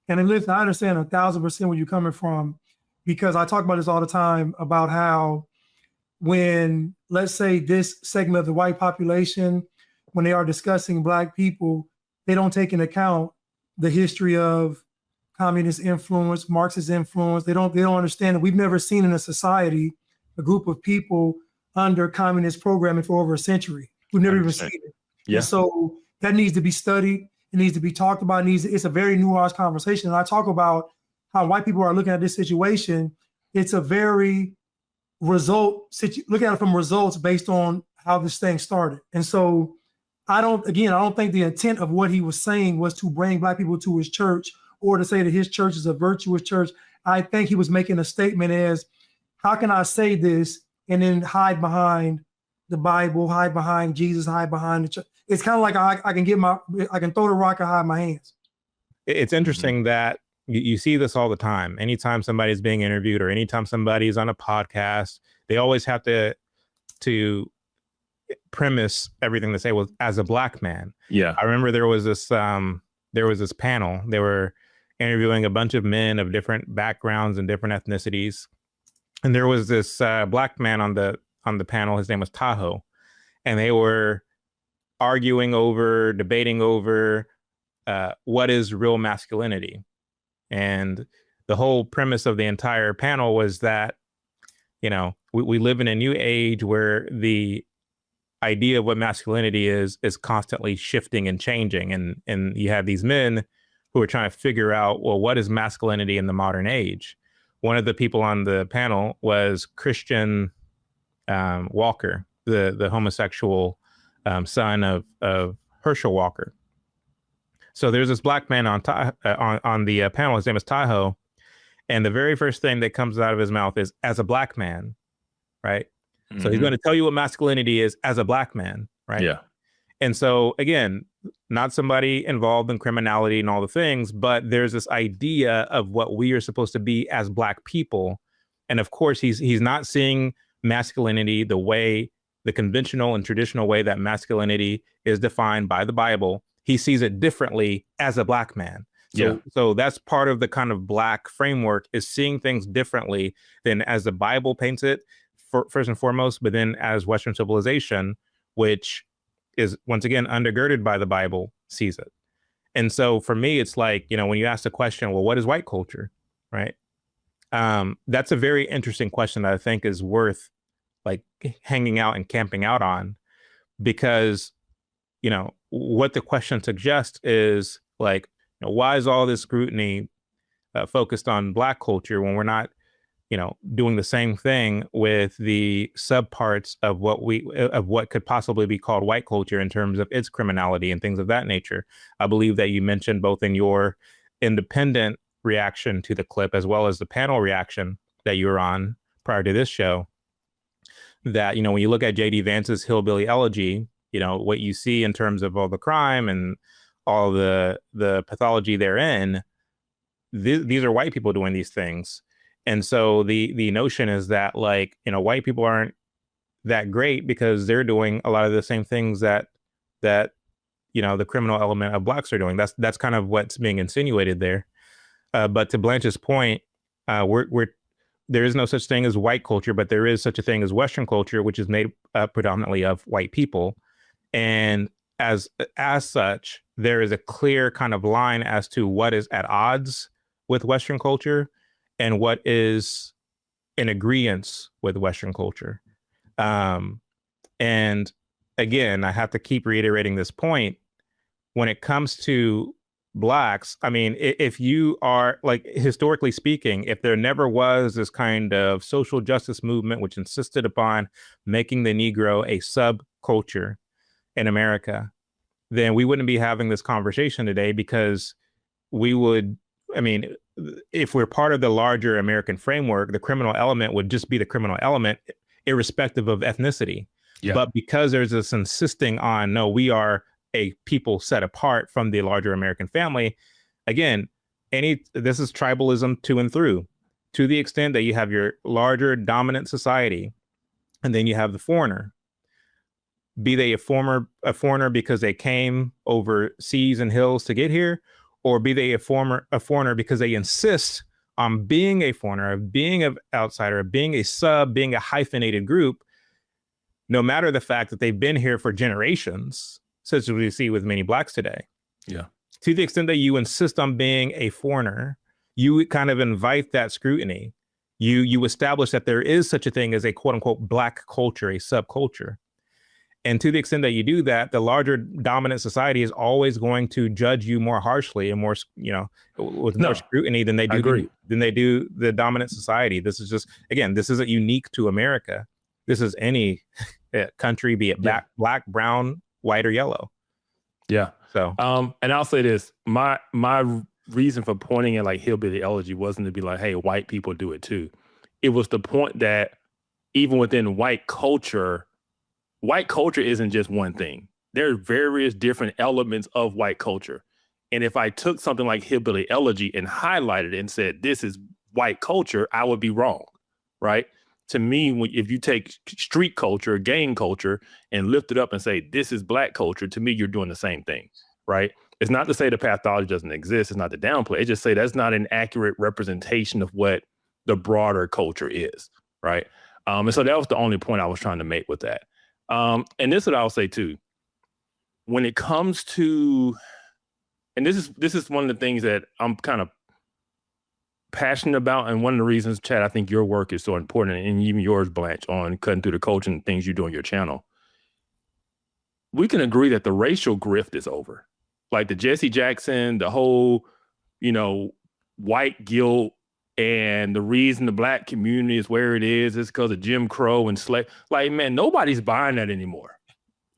and listen, I understand 1,000% where you're coming from, because I talk about this all the time about how when, let's say, this segment of the white population, when they are discussing Black people, they don't take into account the history of communist influence, Marxist influence. They don't understand that we've never seen in a society a group of people under communist programming for over a century. We've never even seen it. Yeah. And so that needs to be studied. It needs to be talked about. It's a very nuanced conversation. And I talk about how white people are looking at this situation. It's a very look at it from results based on how this thing started. And so I don't think the intent of what he was saying was to bring Black people to his church or to say that his church is a virtuous church. I think he was making a statement as how can I say this and then hide behind the Bible, hide behind Jesus, hide behind the church? It's kind of like I can throw the rock and hide my hands. It's interesting that you see this all the time. Anytime somebody's being interviewed or anytime somebody's on a podcast, they always have to premise everything they say was as a black man. Yeah. I remember there was this panel. They were interviewing a bunch of men of different backgrounds and different ethnicities. And there was this black man on the panel. His name was Tahoe. And they were debating over what is real masculinity. And the whole premise of the entire panel was that, we live in a new age where the idea of what masculinity is constantly shifting and changing. And you have these men who are trying to figure out, well, what is masculinity in the modern age? One of the people on the panel was Christian Walker, the homosexual son of Herschel Walker. So there's this black man on the panel. His name is Tahoe. And the very first thing that comes out of his mouth is as a black man, right? Mm-hmm. So he's going to tell you what masculinity is as a black man, right? Yeah. And so again, not somebody involved in criminality and all the things, but there's this idea of what we are supposed to be as black people. And of course, he's not seeing masculinity the conventional and traditional way that masculinity is defined by the Bible. He sees it differently as a black man. So that's part of the kind of black framework, is seeing things differently than as the Bible paints it, first and foremost, but then as Western civilization, which is once again undergirded by the Bible, sees it. And so for me, it's like, when you ask the question, well, what is white culture, right? That's a very interesting question that I think is worth like hanging out and camping out on, because, what the question suggests is like, why is all this scrutiny focused on black culture when we're not, doing the same thing with the subparts of what could possibly be called white culture in terms of its criminality and things of that nature? I believe that you mentioned both in your independent reaction to the clip as well as the panel reaction that you were on prior to this show, that, when you look at J.D. Vance's Hillbilly Elegy, what you see in terms of all the crime and all the pathology therein, these are white people doing these things. And so the notion is that, like, white people aren't that great because they're doing a lot of the same things that the criminal element of blacks are doing. That's kind of what's being insinuated there. But to Blanche's point, there is no such thing as white culture, but there is such a thing as Western culture, which is made predominantly of white people. And as such, there is a clear kind of line as to what is at odds with Western culture and what is in agreement with Western culture. And again, I have to keep reiterating this point. When it comes to blacks, I mean, if you are, like, historically speaking, if there never was this kind of social justice movement which insisted upon making the Negro a subculture in America, then we wouldn't be having this conversation today, because if we're part of the larger American framework, the criminal element would just be the criminal element, irrespective of ethnicity. Yeah. But because there's this insisting on, no, we are a people set apart from the larger American family, again, this is tribalism to and through, to the extent that you have your larger dominant society, and then you have the foreigner. Be they a foreigner because they came over seas and hills to get here, or be they a foreigner because they insist on being a foreigner, being an outsider, being a sub, being a hyphenated group, no matter the fact that they've been here for generations, such as we see with many blacks today. Yeah. To the extent that you insist on being a foreigner, you kind of invite that scrutiny. You establish that there is such a thing as a quote unquote black culture, a subculture. And to the extent that you do that, the larger dominant society is always going to judge you more harshly and more, with more scrutiny than they do the dominant society. This is just, again, this isn't unique to America. This is any country, be it black, brown, white, or yellow. Yeah. So, and I'll say this: my reason for pointing at like Hillbilly Elegy wasn't to be like, hey, white people do it too. it was the point that even within white culture isn't just one thing. There are various different elements of white culture. And if I took something like Hillbilly Elegy and highlighted it and said, this is white culture, I would be wrong, right? To me, if you take street culture, gang culture, and lift it up and say, this is black culture, to me, you're doing the same thing, right? It's not to say the pathology doesn't exist. It's not to downplay. It's just say that's not an accurate representation of what the broader culture is, right? And so that was the only point I was trying to make with that. And this is what I'll say too. When it comes to, and this is one of the things that I'm kind of passionate about, and one of the reasons, Chad, I think your work is so important, and even yours, Blanche, on cutting through the culture and things you do on your channel. We can agree that the racial grift is over. Like the Jesse Jackson, the whole, white guilt, and the reason the black community is where it is because of Jim Crow and slave. Like, man, nobody's buying that anymore.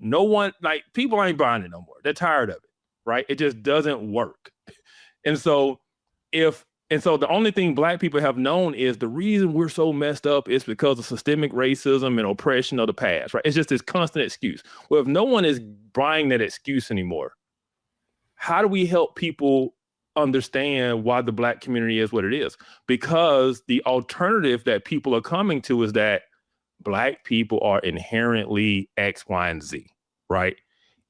No one, people ain't buying it no more. They're tired of it, right? It just doesn't work. And so the only thing black people have known is the reason we're so messed up is because of systemic racism and oppression of the past, right? It's just this constant excuse. Well, if no one is buying that excuse anymore, how do we help people understand why the black community is what it is? Because the alternative that people are coming to is that black people are inherently X, Y, and Z, right?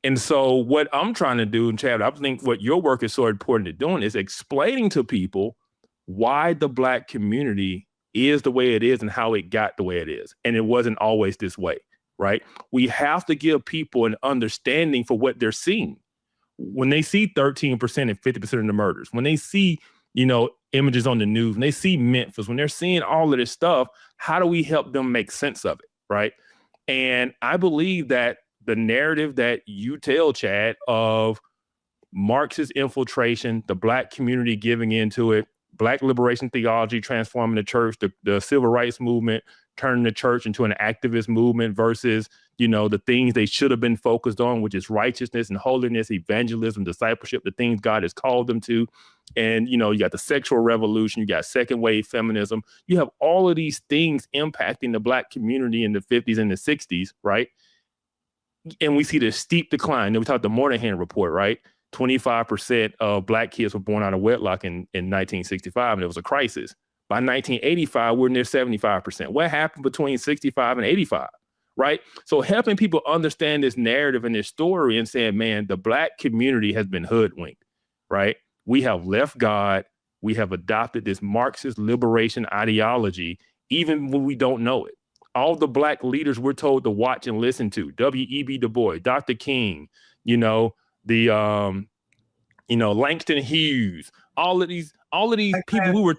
And so what I'm trying to do, and Chad, I think what your work is so important at doing is explaining to people why the black community is the way it is and how it got the way it is. And it wasn't always this way, right? We have to give people an understanding for what they're seeing. When they see 13% and 50% of the murders, when they see, images on the news, when they see Memphis, when they're seeing all of this stuff, how do we help them make sense of it, right? And I believe that the narrative that you tell, Chad, of Marxist infiltration, the black community giving into it, black liberation theology transforming the church, the civil rights movement turning the church into an activist movement versus, the things they should have been focused on, which is righteousness and holiness, evangelism, discipleship, the things God has called them to. And, you got the sexual revolution, you got second wave feminism. You have all of these things impacting the black community in the 50s and the 60s, right? And we see this steep decline. We talked the Moynihan report, right? 25% of black kids were born out of wedlock in 1965, and it was a crisis. By 1985, we're near 75%. What happened between 65 and 85, right? So helping people understand this narrative and this story and saying, man, the black community has been hoodwinked, right? We have left God. We have adopted this Marxist liberation ideology, even when we don't know it. All the black leaders we're told to watch and listen to, W.E.B. Du Bois, Dr. King, Langston Hughes, all of these people who were,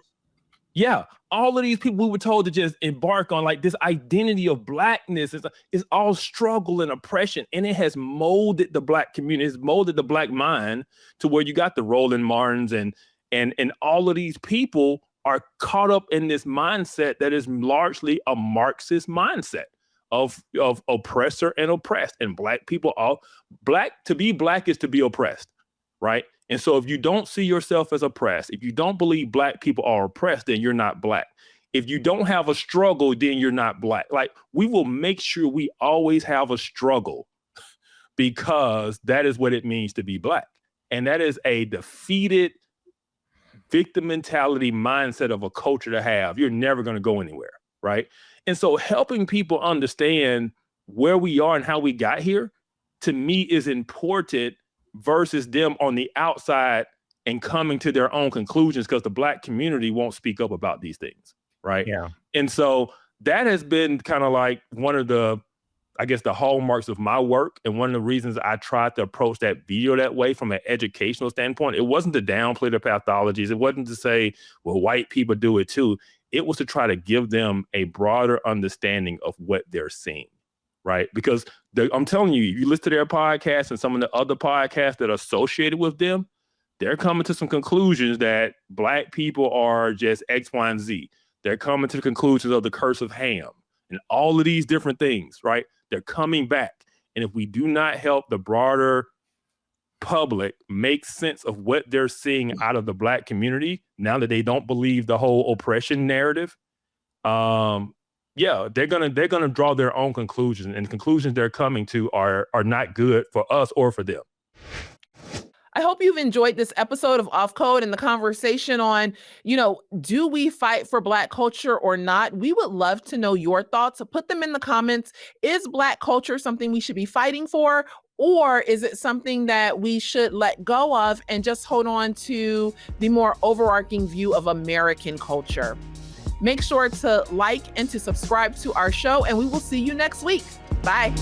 all of these people who were told to just embark on this identity of blackness is all struggle and oppression. And it has molded the black community, it's molded the black mind to where you got the Roland Martins and all of these people are caught up in this mindset that is largely a Marxist mindset of oppressor and oppressed. And black people, to be black is to be oppressed, right? And so if you don't see yourself as oppressed, if you don't believe black people are oppressed, then you're not black. If you don't have a struggle, then you're not black. We will make sure we always have a struggle because that is what it means to be black. And that is a defeated victim mentality mindset of a culture to have. You're never going to go anywhere, right? And so helping people understand where we are and how we got here, to me, is important versus them on the outside and coming to their own conclusions because the black community won't speak up about these things, right? Yeah. And so that has been kind of one of the hallmarks of my work. And one of the reasons I tried to approach that video that way from an educational standpoint, it wasn't to downplay the pathologies. It wasn't to say, well, white people do it too. It was to try to give them a broader understanding of what they're seeing, right? Because I'm telling you, you listen to their podcast and some of the other podcasts that are associated with them, they're coming to some conclusions that black people are just X, Y, and Z. They're coming to the conclusions of the curse of Ham and all of these different things, right? They're coming back. And if we do not help the broader public make sense of what they're seeing out of the black community, now that they don't believe the whole oppression narrative, yeah, they're gonna draw their own conclusions, and the conclusions they're coming to are not good for us or for them. I hope you've enjoyed this episode of Off Code and the conversation on, do we fight for Black culture or not? We would love to know your thoughts. So put them in the comments. Is Black culture something we should be fighting for? Or is it something that we should let go of and just hold on to the more overarching view of American culture? Make sure to like and to subscribe to our show, and we will see you next week. Bye.